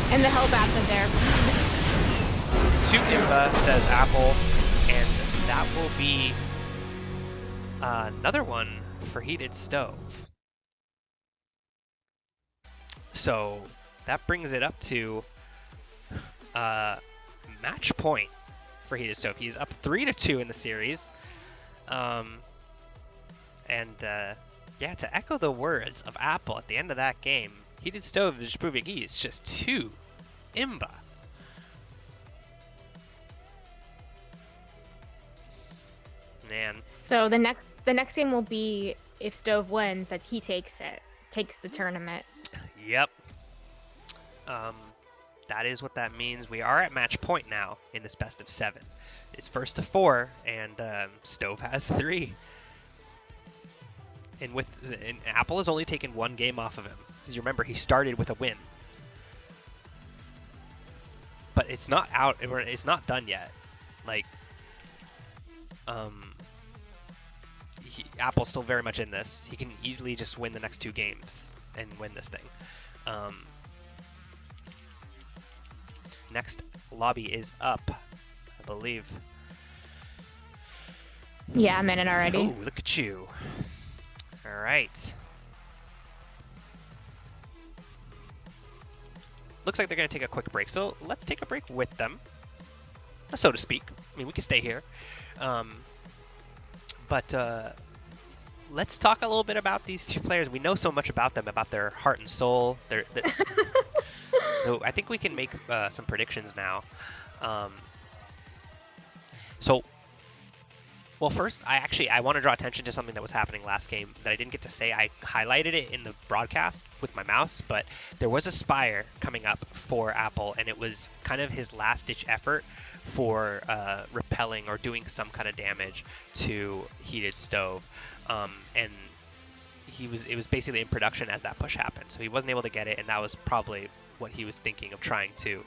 And the Hellbats are there. 2 Imba, says Apple, and that will be another one for Heated Stove. So that brings it up to match point for Heated Stove. He's up 3-2 in the series. Yeah, to echo the words of Apple at the end of that game, Heated Stove is proving he's just too imba. Man. So the next game will be if Stove wins, that he takes the tournament. Yep. That is what that means. We are at match point now in this best of 7. It's first to 4, and Stove has 3. And Apple has only taken 1 game off of him. Because you remember, he started with a win. But it's not out. It's not done yet. Like, Apple's still very much in this. He can easily just win the next 2 games and win this thing. Next lobby is up, I believe. Yeah, I'm in it already. Oh, look at you. All right. Looks like they're going to take a quick break, so let's take a break with them, so to speak. I mean, we can stay here. But let's talk a little bit about these 2 players. We know so much about them, about their heart and soul. So I think we can make some predictions now. Well, first, I want to draw attention to something that was happening last game that I didn't get to say. I highlighted it in the broadcast with my mouse, but there was a Spire coming up for Apple, and it was kind of his last-ditch effort for repelling or doing some kind of damage to Heated Stove. And it was basically in production as that push happened, so he wasn't able to get it, and that was probably what he was thinking of trying to,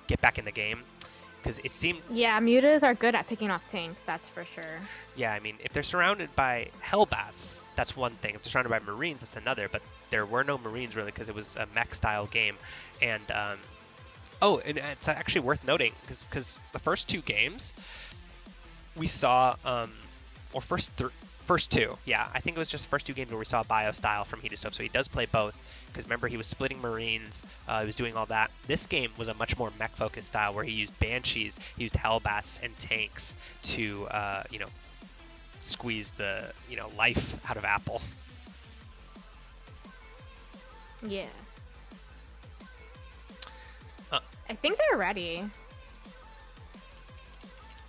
get back in the game. Because it seemed... Yeah, mutas are good at picking off tanks, that's for sure. Yeah, I mean, if they're surrounded by Hellbats, that's one thing. If they're surrounded by Marines, that's another. But there were no Marines, really, because it was a mech-style game. And, and it's actually worth noting, because the first 2 games, we saw... First 2, yeah. I think it was just the first 2 games where we saw bio style from Heated Stove. So he does play both, because remember, he was splitting Marines, he was doing all that. This game was a much more mech-focused style where he used Banshees, he used Hellbats and tanks to, squeeze the, life out of Apple. Yeah. I think they're ready.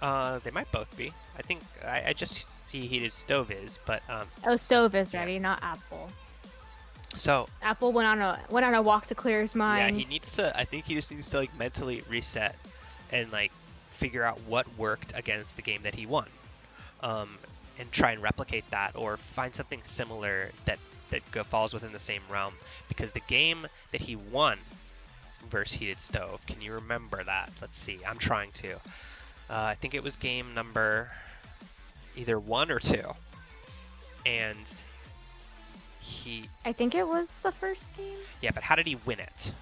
They might both be. I think I just see Heated Stove is, but Stove is ready, not Apple. So Apple went on a walk to clear his mind. Yeah, he needs to. I think he just needs to mentally reset and figure out what worked against the game that he won, and try and replicate that or find something similar that falls within the same realm. Because the game that he won versus Heated Stove, can you remember that? Let's see. I'm trying to. I think it was game number either 1 or 2, and I think it was the first game. Yeah, but how did he win it?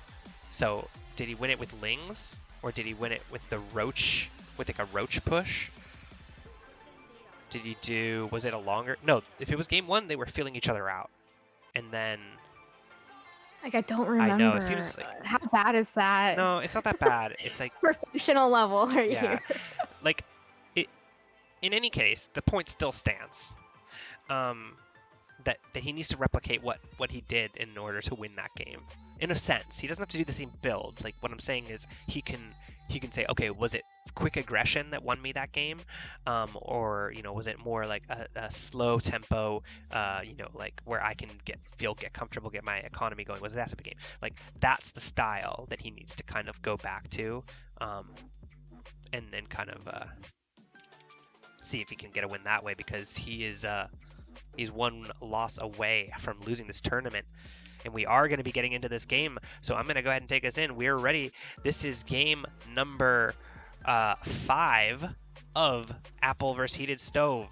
So did he win it with Lings, or did he win it with the Roach, with a Roach push? Was it a longer? No, if it was game 1, they were feeling each other out, and then. I don't remember. I know, it seems how bad is that? No, it's not that bad. It's professional level right yeah. here. In any case, the point still stands. That he needs to replicate what he did in order to win that game. In a sense, he doesn't have to do the same build. What I'm saying is he can say, okay, was it quick aggression that won me that game, or was it more like a slow tempo, where I can get comfortable, get my economy going? Was it that type of game? That's the style that he needs to kind of go back to, and then kind of see if he can get a win that way, because he's 1 loss away from losing this tournament. and we are going to be getting into this game. So I'm going to go ahead and take us in. We're ready. This is game number 5 of Apple versus Heated Stove.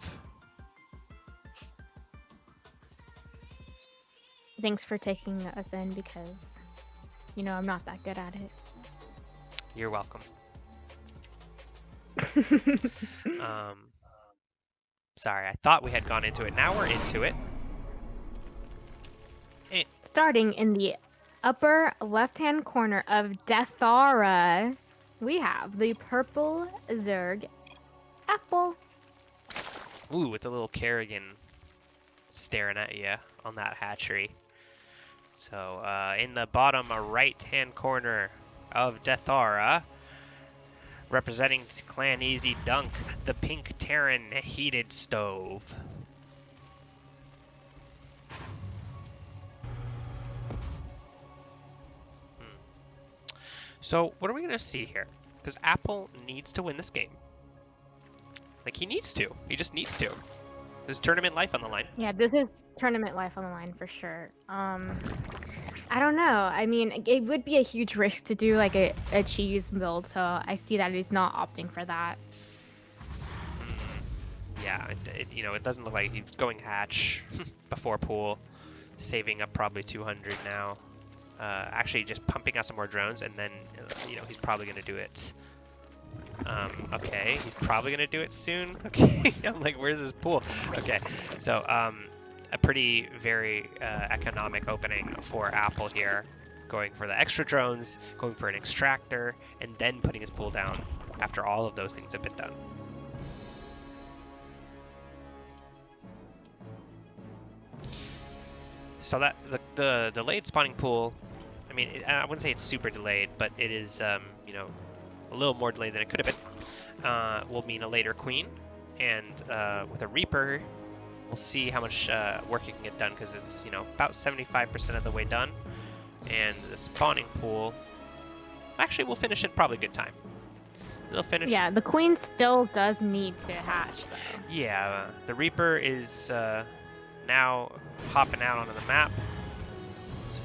Thanks for taking us in because, you know, I'm not that good at it. You're welcome. Sorry, I thought we had gone into it. Now we're into it. Starting in the upper left-hand corner of Deathara, we have the purple Zerg Apple. Ooh, with the little Kerrigan staring at you on that hatchery. So in the bottom right-hand corner of Deathara, representing Clan EZDUNK, the Pink Terran Heated Stove. So what are we going to see here? Because Apple needs to win this game. Like, he needs to. He just needs to. There's tournament life on the line. Yeah, this is tournament life on the line for sure. I don't know. I mean, it would be a huge risk to do like a cheese build, so I see that he's not opting for that. Yeah, you know, it doesn't look like he's going hatch before pool, saving up probably 200 now. Actually, just pumping out some more drones, and then, you know, he's probably going to do it. Okay, he's probably going to do it soon. Okay, I'm like, where's his pool? Okay, so a pretty very economic opening for Apple here, going for the extra drones, going for an extractor, and then putting his pool down after all of those things have been done. So that the delayed spawning pool, I mean, I wouldn't say it's super delayed, but it is, you know, a little more delayed than it could have been. Will mean a later queen, and with a Reaper, we'll see how much work you can get done, because it's, you know, about 75% of the way done. And the spawning pool, actually, we'll finish it probably good time. They'll finish. Yeah, the queen still does need to hatch, though. Yeah, the Reaper is now hopping out onto the map.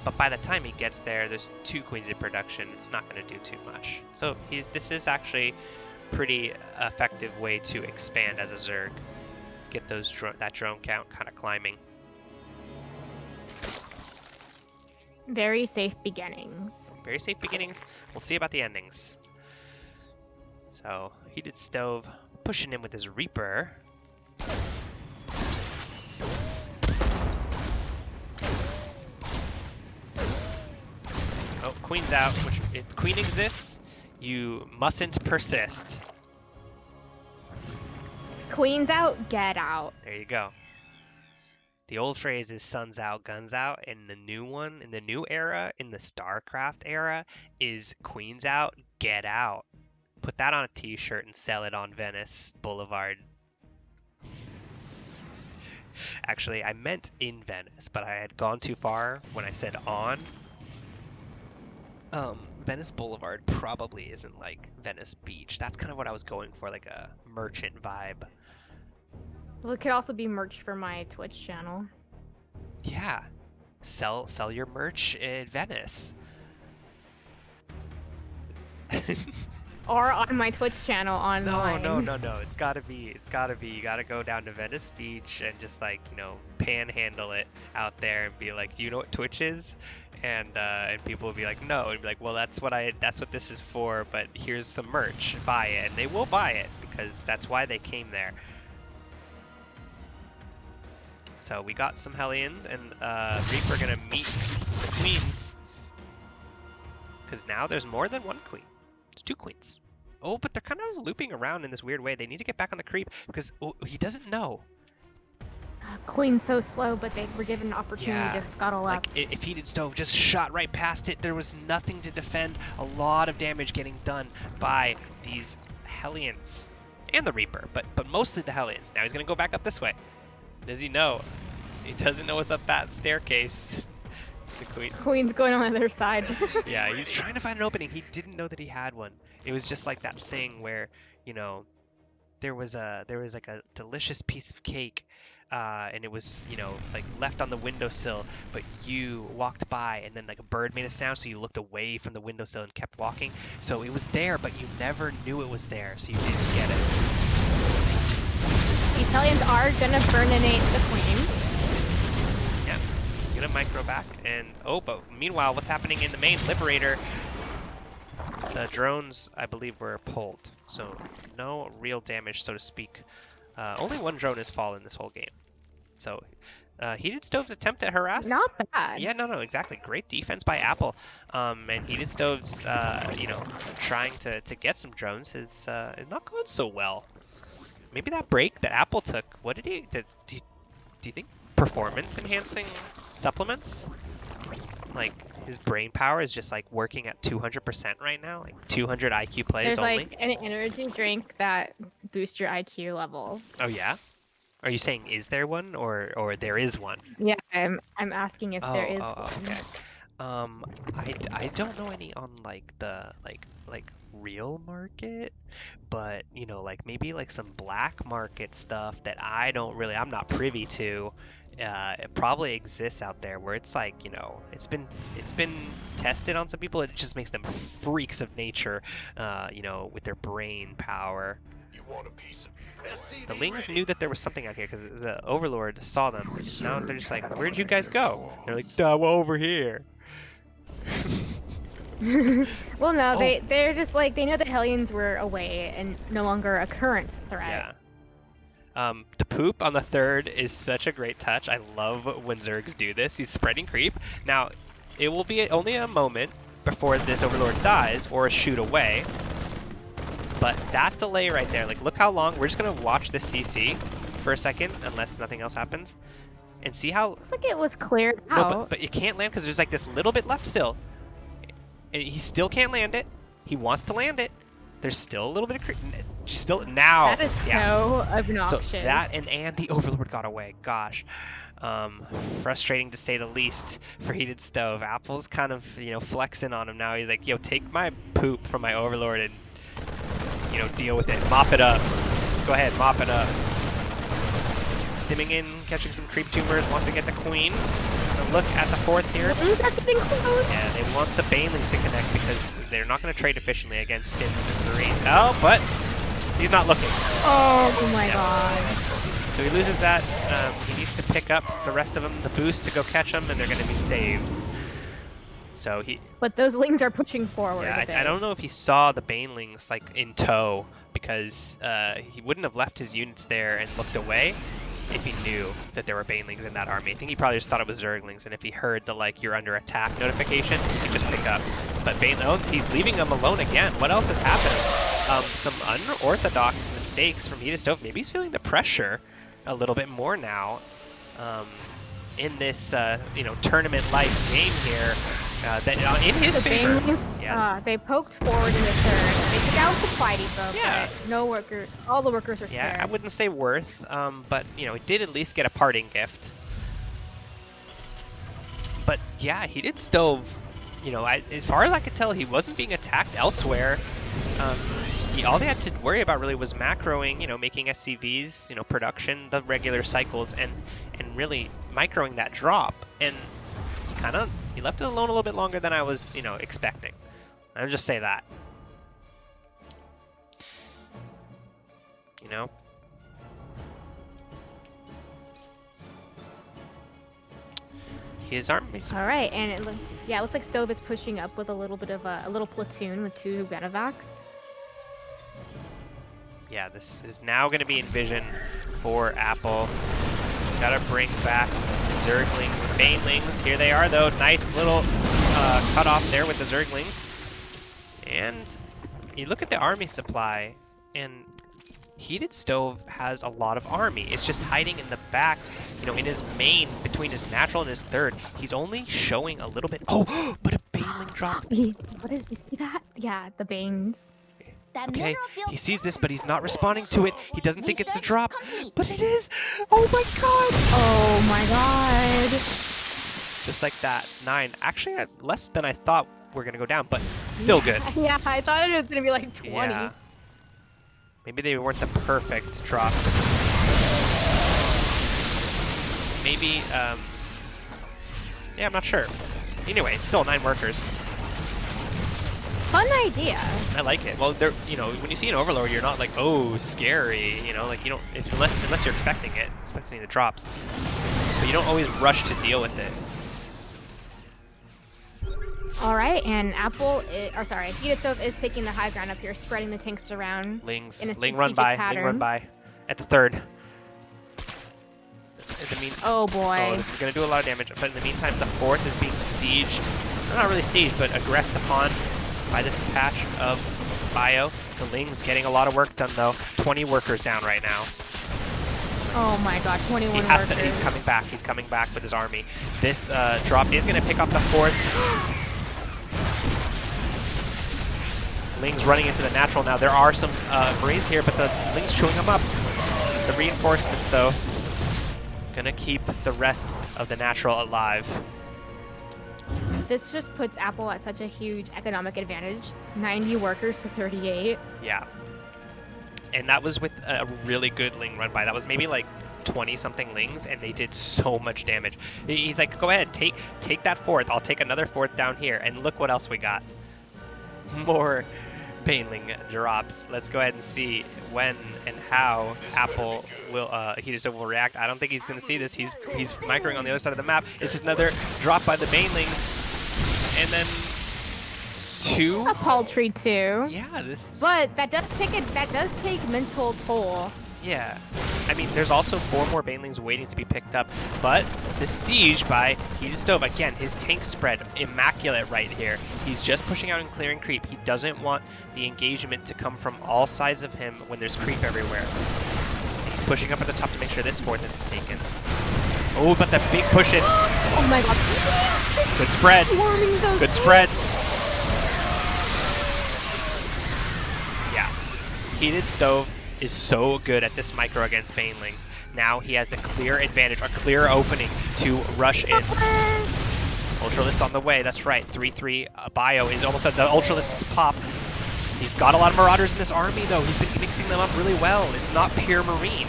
But by the time he gets there, there's 2 queens in production. It's not going to do too much. So this is actually pretty effective way to expand as a Zerg. Get those that drone count kind of climbing. Very safe beginnings. Very safe beginnings. We'll see about the endings. So Heated Stove pushing in with his Reaper. Oh, queen's out, which if queen exists, you mustn't persist. Queen's out, get out. There you go. The old phrase is sun's out, guns out, and the new one, in the new era, in the StarCraft era, is queen's out, get out. Put that on a t-shirt and sell it on Venice Boulevard. Actually, I meant in Venice, but I had gone too far when I said on. Venice Boulevard probably isn't like Venice Beach. That's kind of what I was going for, like a merchant vibe. Well, it could also be merch for my Twitch channel. Yeah, sell your merch at Venice. Or on my Twitch channel online. No. It's gotta be. You gotta go down to Venice Beach and just, like, you know, panhandle it out there and be like, do you know what Twitch is? And people will be like, no, and be like, well, that's what this is for, but here's some merch, buy it. And they will buy it because that's why they came there. So we got some Hellions, and Reaper gonna meet the queens, because now there's more than one queen. It's 2 queens. Oh, but they're kind of looping around in this weird way. They need to get back on the creep because he doesn't know. Queen's so slow, but they were given an opportunity to scuttle up. Like, if Heated Stove just shot right past it, there was nothing to defend. A lot of damage getting done by these Hellions and the Reaper, but mostly the Hellions. Now he's gonna go back up this way. Does he know? He doesn't know what's up that staircase. The Queen's going on the other side. Yeah, he's trying to find an opening. He didn't know that he had one. It was just like that thing where, you know, there was like a delicious piece of cake and it was, you know, like left on the windowsill, but you walked by and then like a bird made a sound, so you looked away from the windowsill and kept walking. So it was there, but you never knew it was there, so you didn't get it. The Italians are gonna burninate the queen. Yeah, gonna micro back, and oh, but meanwhile, what's happening in the main Liberator? The drones, I believe, were pulled, so no real damage, so to speak. Only one drone has fallen this whole game. So, HeatedStove's attempt at harass. Not bad. Yeah, no, exactly. Great defense by Apple. And HeatedStove's, you know, trying to get some drones is not going so well. Maybe that break that Apple took. What did he? Do you think performance enhancing supplements? Like his brain power is just like working at 200% right now, like 200 IQ plays There's only. like an energy drink that boosts your IQ levels. Oh yeah. Are you saying is there one or there is one? Yeah, I'm asking if there is one. Okay. I don't know any on like the like real market, but you know, like maybe like some black market stuff that I'm not privy to. It probably exists out there where it's like, you know, it's been tested on some people. It just makes them freaks of nature, you know, with their brain power. You want a piece of The Lings knew that there was something out here because the Overlord saw them. Now they're just like, where'd you guys go? They're like, duh, we're over here. Well, no, they're just like, they know the Hellions were away and no longer a current threat. Yeah. The poop on the third is such a great touch. I love when Zergs do this. He's spreading creep. Now, it will be only a moment before this Overlord dies or a shoot away. But that delay right there, like look how long, we're just gonna watch this CC for a second, unless nothing else happens. And see how... Looks like it was cleared No, out. but it can't land because there's like this little bit left still. And he still can't land it. He wants to land it. There's still a little bit of creep. Still now. That is so obnoxious. So that and the Overlord got away. Gosh. Frustrating to say the least for HeatedStove. Apple's kind of, you know, flexing on him now. He's like, yo, take my poop from my Overlord and, you know, deal with it. Mop it up. Go ahead, mop it up. Stimming in, catching some creep tumors, wants to get the queen. Gonna look at the fourth here. Yeah, they want the Banelings to connect because they're not going to trade efficiently against Stims and Marines. Oh, but he's not looking. Oh my god. So he loses that. He needs to pick up the rest of them, the boost to go catch them, and they're going to be saved. So he... But those Lings are pushing forward. Yeah, I don't know if he saw the Banelings like in tow because he wouldn't have left his units there and looked away if he knew that there were Banelings in that army. I think he probably just thought it was Zerglings, and if he heard the like you're under attack notification, he'd just pick up. But he's leaving them alone again. What else is happening? Some unorthodox mistakes from HeatedStove. Maybe he's feeling the pressure a little bit more now in this you know, tournament-like game here. That in his favor. Yeah. They poked forward in the third. They took out supply depot, Yeah. but no worker. All the workers are spared. Yeah, I wouldn't say worth, but you know, it did at least get a parting gift. But yeah, HeatedStove, you know, as far as I could tell, he wasn't being attacked elsewhere. All they had to worry about really was macroing, you know, making SCVs, you know, production, the regular cycles, and really microing that drop. And he left it alone a little bit longer than I was, you know, expecting. I'll just say that. You know? His armies. All right, and it looks like Stove is pushing up with a little bit of a little platoon with 2 Benavacs. Yeah, this is now going to be Envision for Apple. Just got to bring back Zerglings, Banelings. Here they are, though. Nice little cut off there with the Zerglings. And you look at the army supply, and HeatedStove has a lot of army. It's just hiding in the back, you know, in his main, between his natural and his third. He's only showing a little bit. Oh, but a Baneling drop. What is this? See that? Yeah, the Banes. Okay, he sees this, but he's not responding to it. He doesn't think it's a drop, but it is. Oh my god! Oh my god! Just like that. 9. Actually, less than I thought we're gonna go down, but still good. Yeah, I thought it was gonna be like 20. Yeah. Maybe they weren't the perfect drops. maybe, yeah, I'm not sure. Anyway, still 9 workers. Fun idea. I like it. Well, there, you know, when you see an overlord, you're not like, oh, scary. You know, like you don't, unless you're expecting it, expecting the drops. But you don't always rush to deal with it. All right, and HeatedStove is taking the high ground up here, spreading the tanks around. Lings, in a Ling run by, strategic Ling run pattern. by, at the 3rd. Oh boy. Oh, this is gonna do a lot of damage. But in the meantime, the 4th is being sieged. Well, not really sieged, but aggressed upon by this patch of bio. The Ling's getting a lot of work done though. 20 workers down right now. Oh my god, 21 He has workers. to. He's coming back. He's coming back with his army. This drop is gonna pick up the 4th. Ling's running into the natural now. There are some Marines here, but the Ling's chewing them up. The reinforcements, though, gonna keep the rest of the natural alive. This just puts Apple at such a huge economic advantage. 90 workers to 38. Yeah. And that was with a really good Ling run by. That was maybe like 20-something Lings, and they did so much damage. He's like, go ahead, take that 4th. I'll take another 4th down here, and look what else we got. More Baneling drops. Let's go ahead and see when and how Apple will HeatedStove will react. I don't think he's going to see this. He's microing on the other side of the map. It's just another drop by the Banelings, and then 2. A paltry 2. Yeah, this. But that does take mental toll. Yeah. I mean, there's also 4 more Banelings waiting to be picked up, but the siege by HeatedStove, again, his tank spread, immaculate right here. He's just pushing out and clearing creep. He doesn't want the engagement to come from all sides of him when there's creep everywhere. He's pushing up at the top to make sure this 4th isn't taken. Oh, but the big push in. Oh my god. Good spreads. Good spreads. Yeah. HeatedStove is so good at this micro against Banelings. Now he has the clear advantage, a clear opening to rush in. Ultralisk on the way, that's right. 3-3 bio is almost at the Ultralist's pop. He's got a lot of Marauders in this army though. He's been mixing them up really well. It's not pure Marine.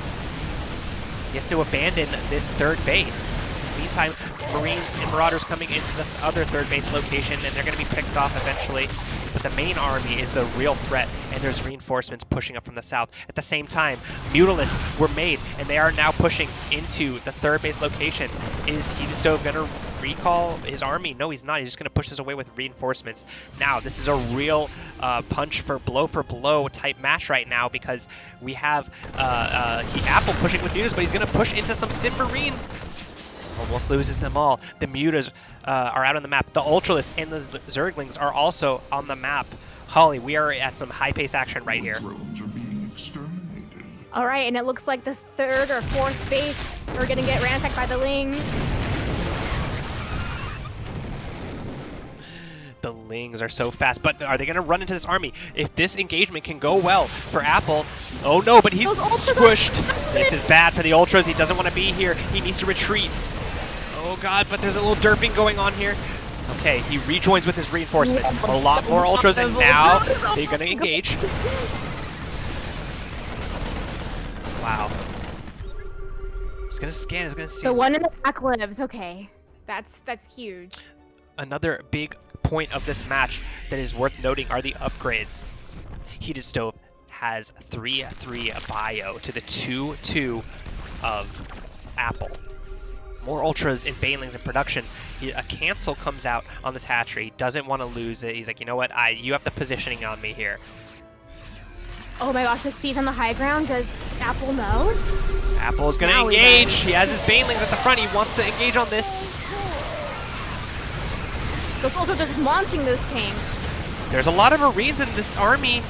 He has to abandon this 3rd base. Meantime, Marines and Marauders coming into the other 3rd base location, and they're going to be picked off eventually. But the main army is the real threat, and there's reinforcements pushing up from the south. At the same time, Mutalisks were made, and they are now pushing into the 3rd base location. Is HeatedStove going to recall his army? No, he's not. He's just going to push this away with reinforcements. Now, this is a real punch for blow type match right now, because we have Apple pushing with Mutas, but he's going to push into some Stim Marines. Almost loses them all. The Mutas are out on the map. The Ultralisk and the Zerglings are also on the map. Holly, we are at some high-pace action right here. Drones are being exterminated. All right, and it looks like the 3rd or 4th base are gonna get ransacked by the Lings. The Lings are so fast, but are they going to run into this army? If this engagement can go well for Apple, oh no, but he's squished. This is bad for the Ultras. He doesn't want to be here. He needs to retreat. Oh god, but there's a little derping going on here. Okay, he rejoins with his reinforcements. A lot more Ultras, and now they're going to engage. Wow. He's going to scan, he's going to see. The one in the back lives. Okay, that's huge. Another big point of this match that is worth noting are the upgrades. HeatedStove has 3-3 bio to the 2-2 of Apple. More Ultras and Banelings in production. A cancel comes out on this hatchery. He doesn't want to lose it. He's like, you know what? You have the positioning on me here. Oh my gosh, the siege on the high ground. Does Apple know? Apple is going to engage. He has his Banelings at the front. He wants to engage on this. Those Ultras are just launching those tanks. There's a lot of Marines in this army.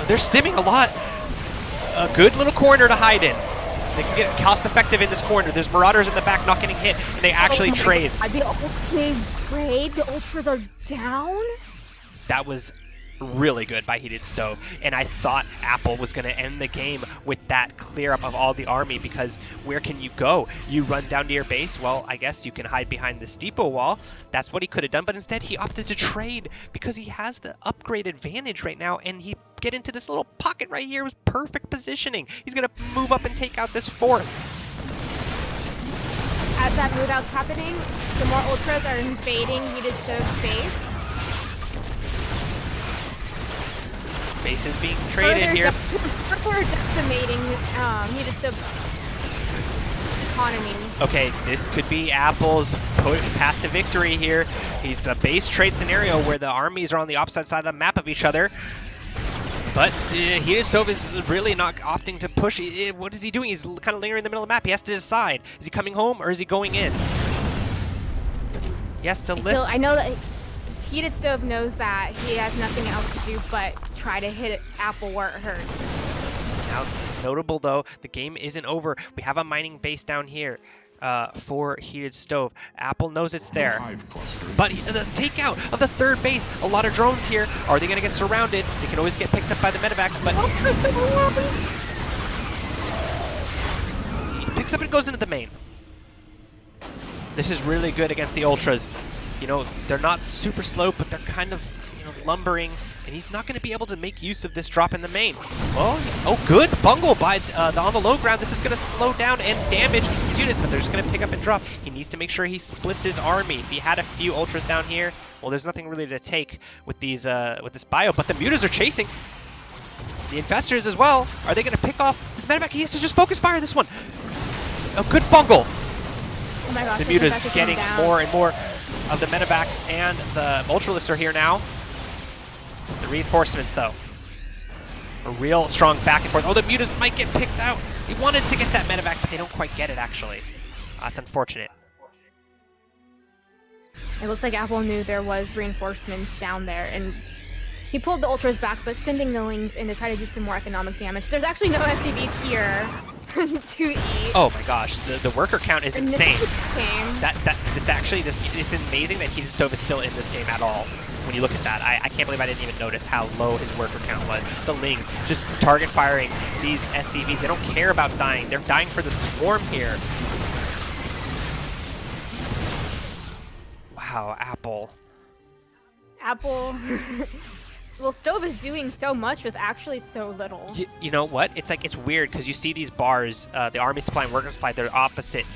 They're stimming a lot. A good little corner to hide in. They can get cost effective in this corner. There's Marauders in the back not getting hit, and they actually trade. They trade? The Ultras are down? That was really good by HeatedStove, and I thought Apple was going to end the game with that clear up of all the army, because where can you go? You run down to your base? Well, I guess you can hide behind this depot wall. That's what he could have done, but instead he opted to trade because he has the upgrade advantage right now, and he get into this little pocket right here with perfect positioning. He's going to move up and take out this fourth. As that move out's happening, the more ultras are invading HeatedStove's base. Base is being traded here. Further decimating HeatedStove's economy. Okay, this could be Apple's path to victory here. He's a base trade scenario where the armies are on the opposite side of the map of each other. But HeatedStove is really not opting to push. What is he doing? He's kind of lingering in the middle of the map. He has to decide. Is he coming home or is he going in? He has to lift. I know that HeatedStove knows that he has nothing else to do but try to hit Apple where it hurts. Now, notable though, the game isn't over. We have a mining base down here for HeatedStove. Apple knows it's there. But the takeout of the third base, a lot of drones here. Are they going to get surrounded? They can always get picked up by the medevacs, but he picks up and goes into the main. This is really good against the Ultras. You know, they're not super slow, but they're kind of, you know, lumbering, and he's not going to be able to make use of this drop in the main. Oh, good bungle by on the low ground. This is going to slow down and damage his units, but they're just going to pick up and drop. He needs to make sure he splits his army. If he had a few Ultras down here, well, there's nothing really to take with these with this bio, but the mutas are chasing. The infestors as well. Are they going to pick off this medevac? He has to just focus fire this one. A good bungle. Oh my gosh, The mutas getting more and more of the medevacs, and the ultralists are here now. The reinforcements, though, a real strong back and forth. Oh, the mutas might get picked out. He wanted to get that medevac, but they don't quite get it, actually. That's unfortunate. It looks like Apple knew there was reinforcements down there, and he pulled the ultras back, but sending the lings in to try to do some more economic damage. There's actually no SCVs here to eat. Oh my gosh, the worker count is insane. This It's amazing that HeatedStove is still in this game at all. When you look at that, I can't believe I didn't even notice how low his worker count was. The lings just target firing these SCVs. They don't care about dying. They're dying for the swarm here. Wow, Apple. Well, Stove is doing so much with actually so little. You know what? It's like, it's weird because you see these bars, the army supply and worker supply, they're opposite.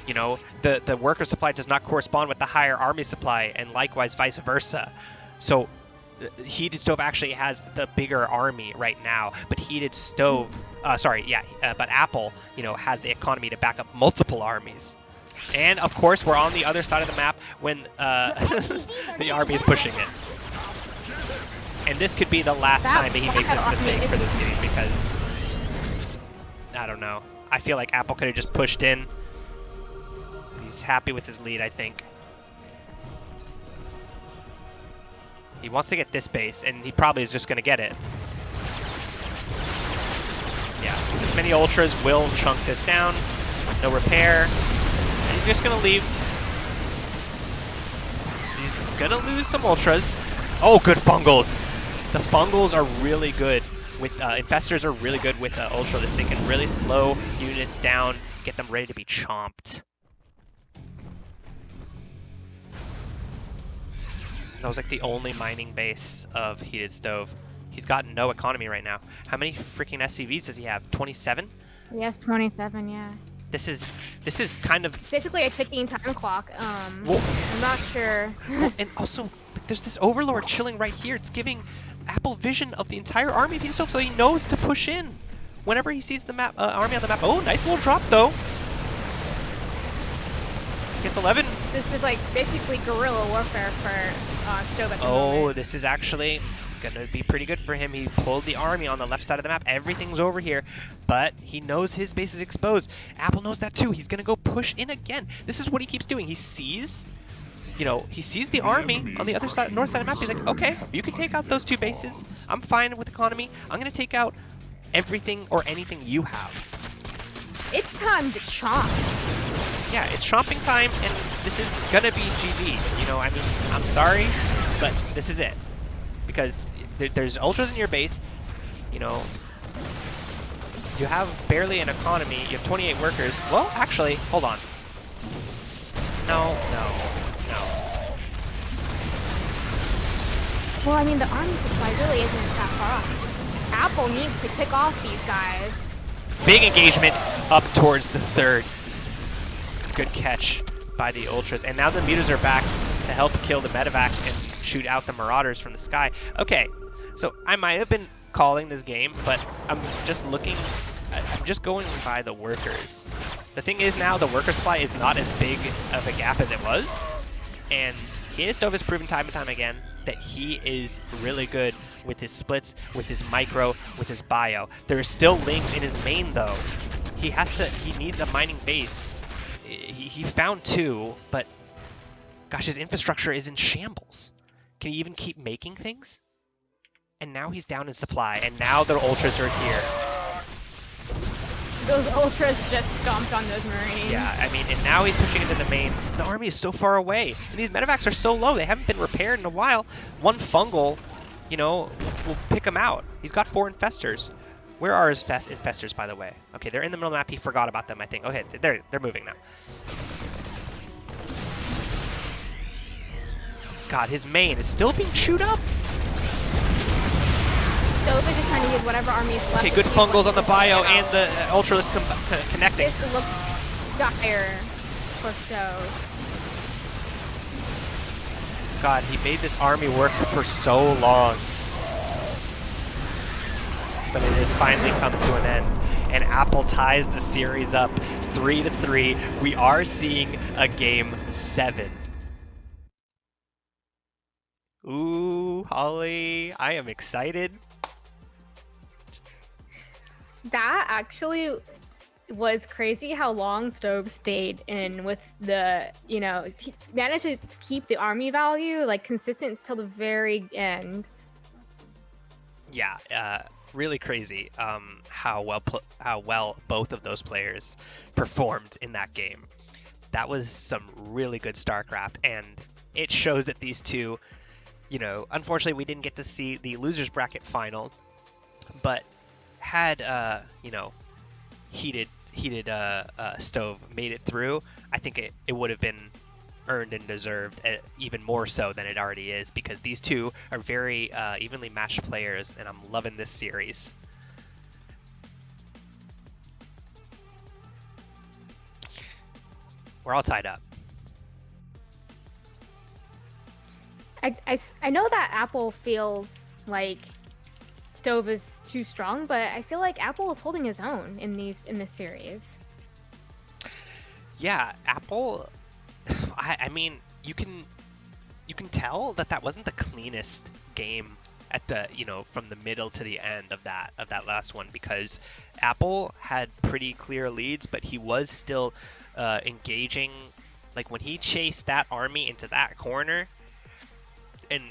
You know, the worker supply does not correspond with the higher army supply, and likewise vice versa. So HeatedStove actually has the bigger army right now, but but Apple, you know, has the economy to back up multiple armies. And of course, we're on the other side of the map when the army is pushing it. And this could be the last time that he makes this mistake for this game, because I don't know. I feel like Apple could have just pushed in. He's happy with his lead, I think. He wants to get this base, and he probably is just going to get it. Yeah, this many ultras will chunk this down. No repair. And he's just going to leave. He's going to lose some ultras. Oh, good fungals. The fungals are really good with infestors are really good with ultralists. They can really slow units down, get them ready to be chomped. That was like the only mining base of HeatedStove. He's got no economy right now. How many freaking SCVs does he have? 27? Yes, 27, yeah. This is kind of basically a ticking time clock. Well, I'm not sure. Well, and also, there's this Overlord chilling right here. It's giving Apple vision of the entire army of HeatedStove, so he knows to push in whenever he sees the map, army on the map. Oh, nice little drop though. Gets 11. This is like basically guerrilla warfare for Stove at the moment. This is actually gonna be pretty good for him. He pulled the army on the left side of the map. Everything's over here, but he knows his base is exposed. Apple knows that too. He's gonna go push in again. This is what he keeps doing. He sees, you know, he sees the army on the other side, north side of the map. He's like, okay, you can take out those two bases. I'm fine with economy. I'm gonna take out everything or anything you have. It's time to chomp. Yeah, it's chomping time, and this is gonna be GG. You know, I mean, I'm sorry, but this is it. Because there's ultras in your base, you know, you have barely an economy, you have 28 workers. Well, actually, hold on. No. Well, I mean, the army supply really isn't that far off. Apple needs to pick off these guys. Big engagement up towards the third. Good catch by the Ultras. And now the Mutas are back to help kill the Medivacs and shoot out the Marauders from the sky. Okay, so I might have been calling this game, but I'm just going by the workers. The thing is now the worker supply is not as big of a gap as it was. And HeatedStove has proven time and time again that he is really good with his splits, with his micro, with his bio. There are still links in his main though. He needs a mining base. He found 2, but gosh, his infrastructure is in shambles. Can he even keep making things? And now he's down in supply, and now the Ultras are here. Those Ultras just stomped on those Marines. Yeah, I mean, and now he's pushing into the main. The army is so far away, and these Medivacs are so low. They haven't been repaired in a while. One fungal, you know, will pick him out. He's got 4 infestors. Where are his infestors, by the way? Okay, they're in the middle of the map. He forgot about them, I think. Okay, they're moving now. God, his main is still being chewed up. Stove is just trying to use whatever army is left. Okay, good fungals on the bio and the Ultralisk connecting. This looks dire for Stove. God, he made this army work for so long. But it has finally come to an end. And Apple ties the series up 3-3. We are seeing a game 7. Ooh, Holly, I am excited. That actually was crazy how long Stove stayed in with the, you know, he managed to keep the army value like consistent till the very end. Yeah, really crazy how well both of those players performed in that game. That was some really good StarCraft, and it shows that these two, you know, unfortunately we didn't get to see the losers bracket final, but had you know, heated Stove made it through, I think it would have been earned and deserved, even more so than it already is, because these two are very evenly matched players, and I'm loving this series. We're all tied up. I know that Apple feels like Stove is too strong, but I feel like Apple is holding his own in this series. Yeah, Apple. I mean, you can tell that wasn't the cleanest game at the, you know, from the middle to the end of that last one, because Apple had pretty clear leads, but he was still engaging. Like when he chased that army into that corner, and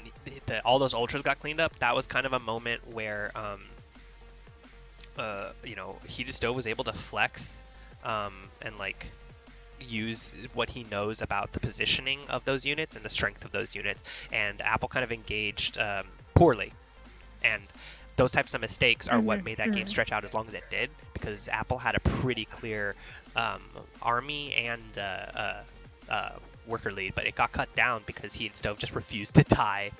all those Ultras got cleaned up, that was kind of a moment where you know, HeatedStove was able to flex and like use what he knows about the positioning of those units and the strength of those units, and Apple kind of engaged poorly, and those types of mistakes are what made that game stretch out as long as it did, because Apple had a pretty clear army and worker lead, but it got cut down because HeatedStove just refused to die.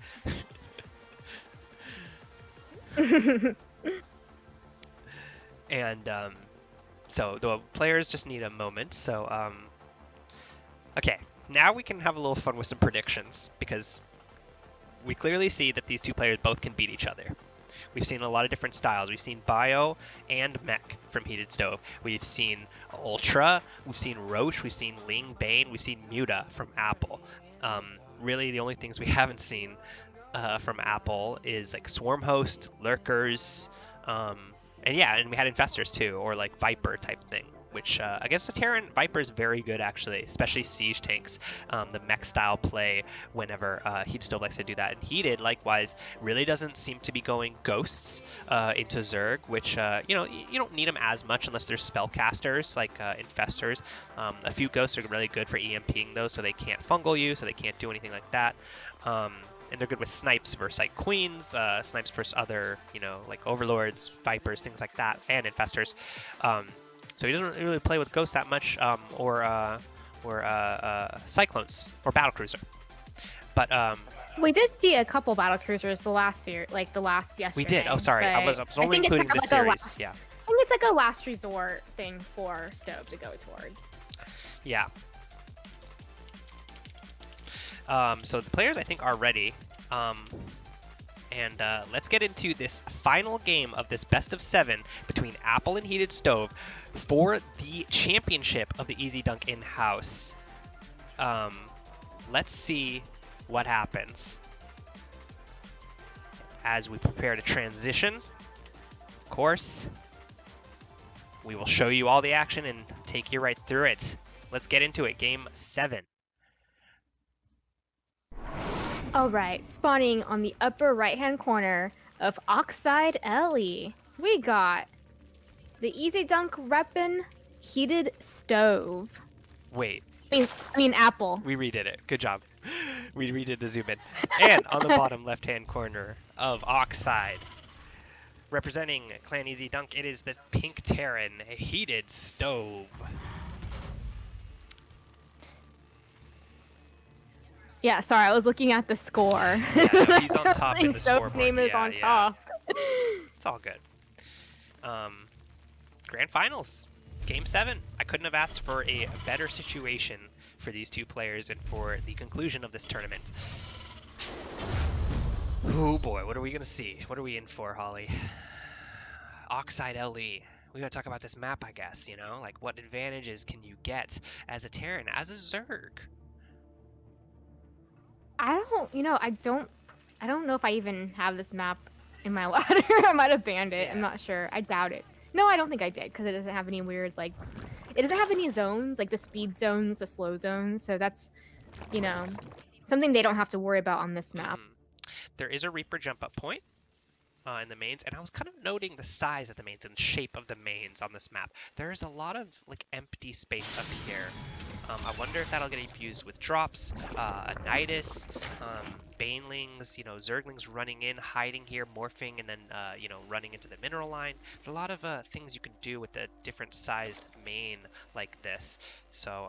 And so the players just need a moment. So okay, now we can have a little fun with some predictions, because we clearly see that these two players both can beat each other. We've seen a lot of different styles. We've seen Bio and Mech from HeatedStove. We've seen Ultra. We've seen Roche. We've seen Ling Bane. We've seen Muta from Apple. Really, the only things we haven't seen from Apple is like Swarm Host, Lurkers, and yeah, and we had Infestors too, or like Viper type thing, which against the Terran, Viper is very good actually, especially siege tanks. The mech style play whenever HeatedStove likes to do that. And Heated, likewise, really doesn't seem to be going ghosts into Zerg, which, you know, you don't need them as much unless there's spellcasters like Infestors. A few ghosts are really good for EMPing those, so they can't fungal you, so they can't do anything like that. And they're good with snipes versus like queens, snipes versus other, you know, like overlords, vipers, things like that, and infestors. So he doesn't really play with ghosts that much, or cyclones or battlecruiser. But We did see a couple battle cruisers the last year, like the last yesterday. We did. Oh, sorry. I was only think it's including kind the of like series. Yeah. I think it's like a last resort thing for Stove to go towards. Yeah. So the players, I think, are ready. And let's get into this final game of this best of 7 between Apple and Heated Stove for the championship of the EZDUNK in-house. Let's see what happens as we prepare to transition. Of course, we will show you all the action and take you right through it. Let's get into it. Game 7. Alright, spawning on the upper right-hand corner of Oxide Ellie, we got the EZDUNK reppin' Heated Stove. Wait. I mean Apple. We redid it. Good job. We redid the zoom in. And on the bottom left-hand corner of Oxide, representing Clan EZDUNK, it is the Pink Terran Heated Stove. Yeah, sorry, I was looking at the score. Yeah, no, he's on top in the Stove's scoreboard. name is on top. It's all good. Grand Finals, Game 7. I couldn't have asked for a better situation for these two players and for the conclusion of this tournament. Oh boy, what are we gonna see? What are we in for, Holly? Oxide LE. We gotta talk about this map, I guess, you know? Like, what advantages can you get as a Terran, as a Zerg? I don't know if I even have this map in my ladder. I might have banned it. Yeah. I'm not sure. I doubt it. No, I don't think I did because it doesn't have any weird it doesn't have any zones, like the speed zones, the slow zones. So that's, something they don't have to worry about on this map. There is a Reaper jump up point in the mains, and I was kind of noting the size of the mains and the shape of the mains on this map. There is a lot of empty space up here. I wonder if that'll get abused with drops, a Nidus, Banelings, Zerglings running in, hiding here, morphing, and then, running into the mineral line. There's a lot of things you can do with a different sized main like this. So,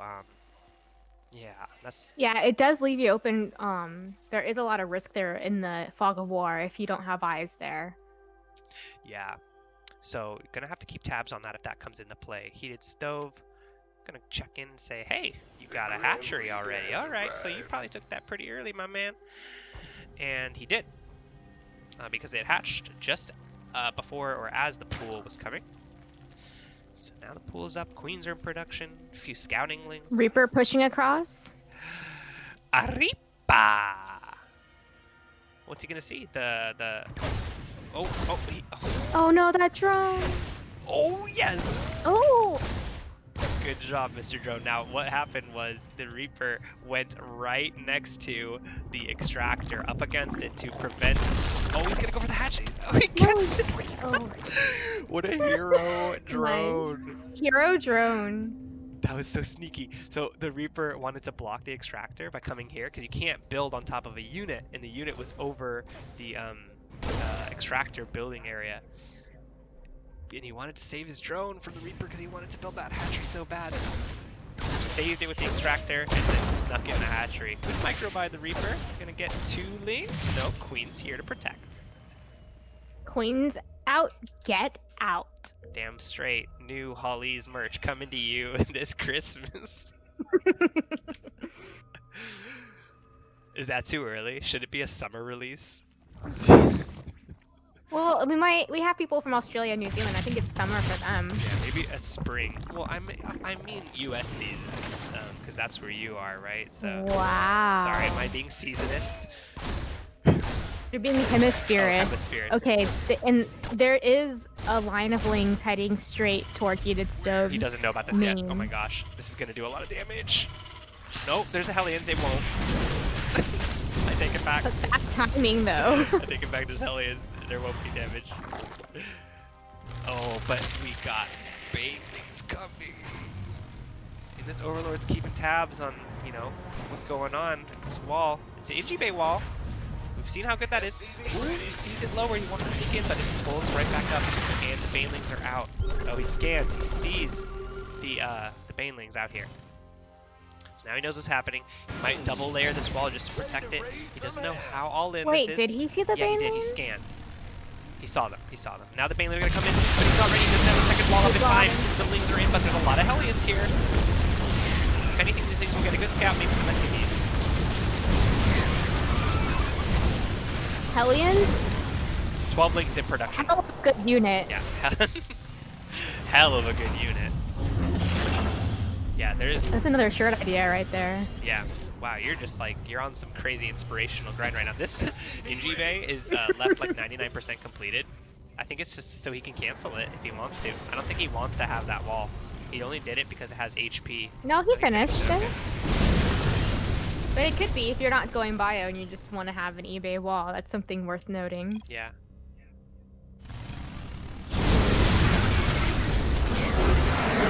yeah, it does leave you open. There is a lot of risk there in the fog of war if you don't have eyes there. Yeah. So, gonna have to keep tabs on that if that comes into play. Heated Stove. Gonna check in and say, hey, you got a hatchery already. All right, so you probably took that pretty early, my man. And he did, because it hatched just before or as the pool was coming. So now the pool is up. Queens are in production. A few scoutinglings. Reaper pushing across. Arriba! What's he gonna see? Oh no, that drone. Oh yes! Oh. Good job, Mr. Drone. Now, what happened was the Reaper went right next to the extractor, up against it to prevent... Oh, he's gonna go for the hatch. Oh, he gets it. Oh. What a hero drone. Hero drone. That was so sneaky. So the Reaper wanted to block the extractor by coming here, because you can't build on top of a unit, and the unit was over the extractor building area. And he wanted to save his drone from the Reaper because he wanted to build that hatchery so bad. Saved it with the extractor and then snuck in the hatchery. Good micro by the Reaper. Gonna get 2 lanes. No, Queen's here to protect. Queen's out. Get out. Damn straight. New Holly's merch coming to you this Christmas. Is that too early? Should it be a summer release? Well, we have people from Australia and New Zealand. I think it's summer for them. Yeah, maybe a spring. Well, I mean U.S. seasons, because that's where you are, right? So. Wow. Sorry, am I being seasonist? You're being hemispherist. Hemispherist. Okay, and there is a line of lings heading straight toward Heated Stove. He doesn't know about this yet. Oh my gosh, this is gonna do a lot of damage. Nope, there's a Hellions. It won't. I take it back. Bad timing, though. I take it back. There's Hellions. There won't be damage. Oh, but we got Banelings coming. And this Overlord's keeping tabs on, what's going on at this wall. It's the Ingibay wall. We've seen how good that is. Ooh, he sees it lower. He wants to sneak in, but it pulls right back up. And the Banelings are out. Oh, he scans. He sees the Banelings out here. Now he knows what's happening. He might double layer this wall just to protect it. He doesn't know how all in Wait, this is. did he see the Yeah, he Bane did. He Lane? scanned. He saw them. He saw them. Now the Baneling are gonna come in, but he's not ready. He doesn't have a second wall up in time. The Lings are in, but there's a lot of Hellions here. If anything, these things will get a good scout, maybe some SCVs. Hellions? 12 Lings in production. Hell of a good unit. Yeah. Hell of a good unit. Yeah, there's... That's another shirt idea right there. Yeah. Wow, you're just like, you're on some crazy inspirational grind right now. This Inji Bay is left like 99% completed. I think it's just so he can cancel it if he wants to. I don't think he wants to have that wall. He only did it because it has HP. No, he finished it. Okay. But it could be if you're not going bio and you just want to have an eBay wall. That's something worth noting. Yeah.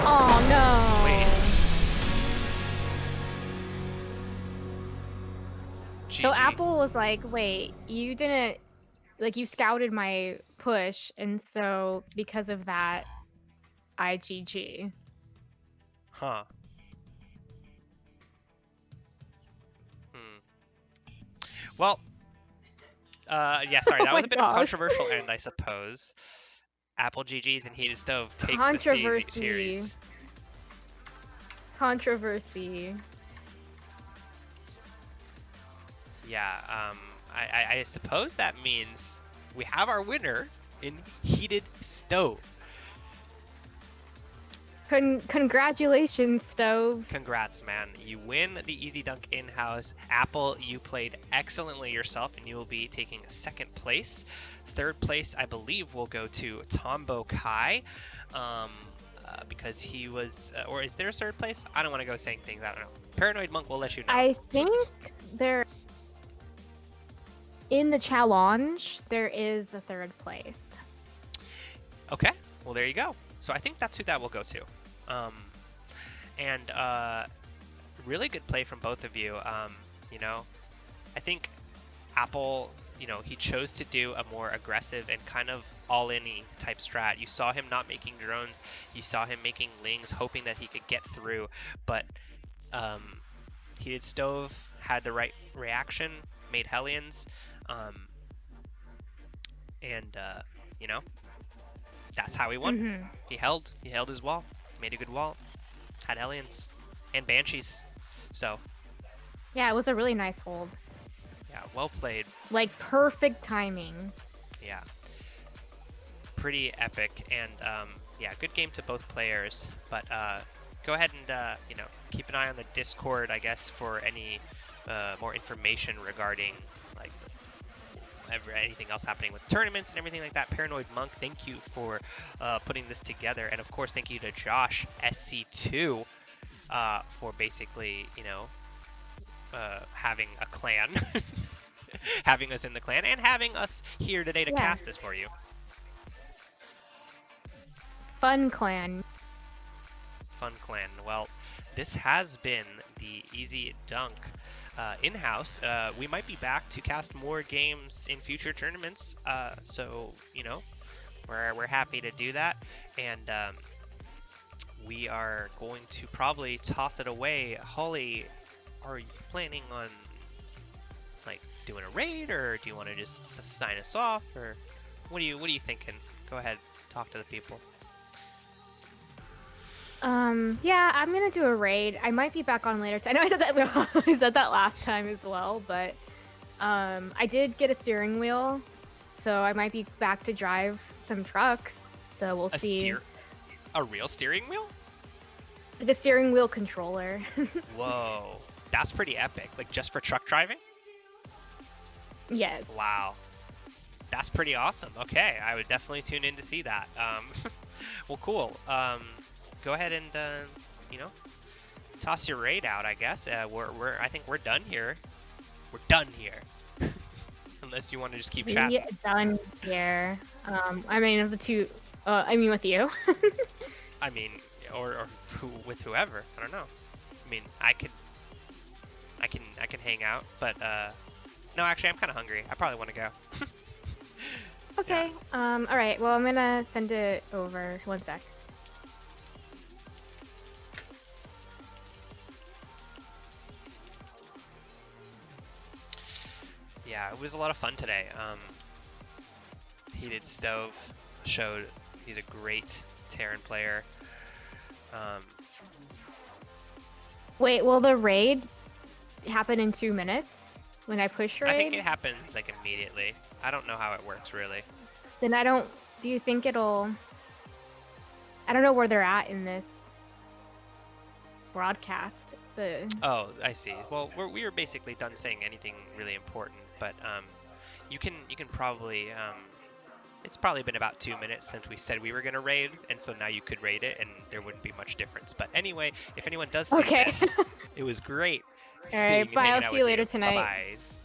Oh no! Wait. So GG. Apple was like, wait, you didn't, like, you scouted my push, and so because of that, I GG. Huh. Well, yeah, sorry, that Oh was my a bit of a gosh. controversial end, I suppose. Apple GG's and Heated Stove takes the Controversy. series. Controversy. Yeah, I suppose that means we have our winner in Heated Stove. Congratulations, Stove. Congrats, man. You win the EZDUNK in-house. Apple, you played excellently yourself, and you will be taking second place. Third place, I believe, will go to Tombo Kai, because he was... or is there a third place? I don't want to go saying things. I don't know. Paranoid Monk will let you know. I think there... In the challenge, there is a third place. Okay, well, there you go. So I think that's who that will go to. Really good play from both of you. You know, I think Apple, you know, he chose to do a more aggressive and kind of all-in-y type strat. You saw him not making drones. You saw him making lings, hoping that he could get through. But Heated Stove had the right reaction, made Hellions, you know, that's how he won. Mm-hmm. He held his wall, made a good wall, had Hellions and Banshees. So Yeah, it was a really nice hold. yeah, well played. Like, perfect timing. Yeah, pretty epic. And yeah, good game to both players. But go ahead and you know, keep an eye on the Discord, I guess, for any more information regarding like anything else happening with tournaments and everything like that. Paranoid Monk, thank you for putting this together, and of course thank you to Josh SC2 for basically, you know, having a clan, having us in the clan, and having us here today to cast this for you. Fun clan. Fun clan. Well, this has been the EZDUNK in-house. We might be back to cast more games in future tournaments, so you know, we're happy to do that, and we are going to probably toss it away. Holly, are you planning on like doing a raid, or do you want to just sign us off, or what are you thinking? Go ahead, talk to the people. Yeah, I'm gonna do a raid. I might be back on later. I know I said that I said that last time as well, but I did get a steering wheel, so I might be back to drive some trucks. So we'll see. A real steering wheel? Like a steering wheel controller. Whoa, that's pretty epic. Like just for truck driving? Yes. Wow, that's pretty awesome. Okay, I would definitely tune in to see that. Well, cool. Go ahead and you know, toss your raid out, I guess. I think we're done here. We're done here. Unless you want to just keep chatting. Done here. I mean, of the two, I mean, with you. I mean, or with whoever. I don't know. I mean, I can hang out, but no, actually, I'm kind of hungry. I probably want to go. Okay. Yeah. All right. Well, I'm gonna send it over. One sec. Yeah, it was a lot of fun today. HeatedStove showed he's a great Terran player. Wait, will the raid happen in 2 minutes when I push raid? I think it happens like immediately. I don't know how it works really. Then I don't. Do you think it'll? I don't know where they're at in this broadcast. Oh, I see. Well, we were basically done saying anything really important, but you can probably it's probably been about 2 minutes since we said we were gonna raid, and so now you could raid it, and there wouldn't be much difference. But anyway, if anyone does see Okay. this, it was great All seeing right. and Bye. hanging I'll out see you with later tonight. Bye-byes.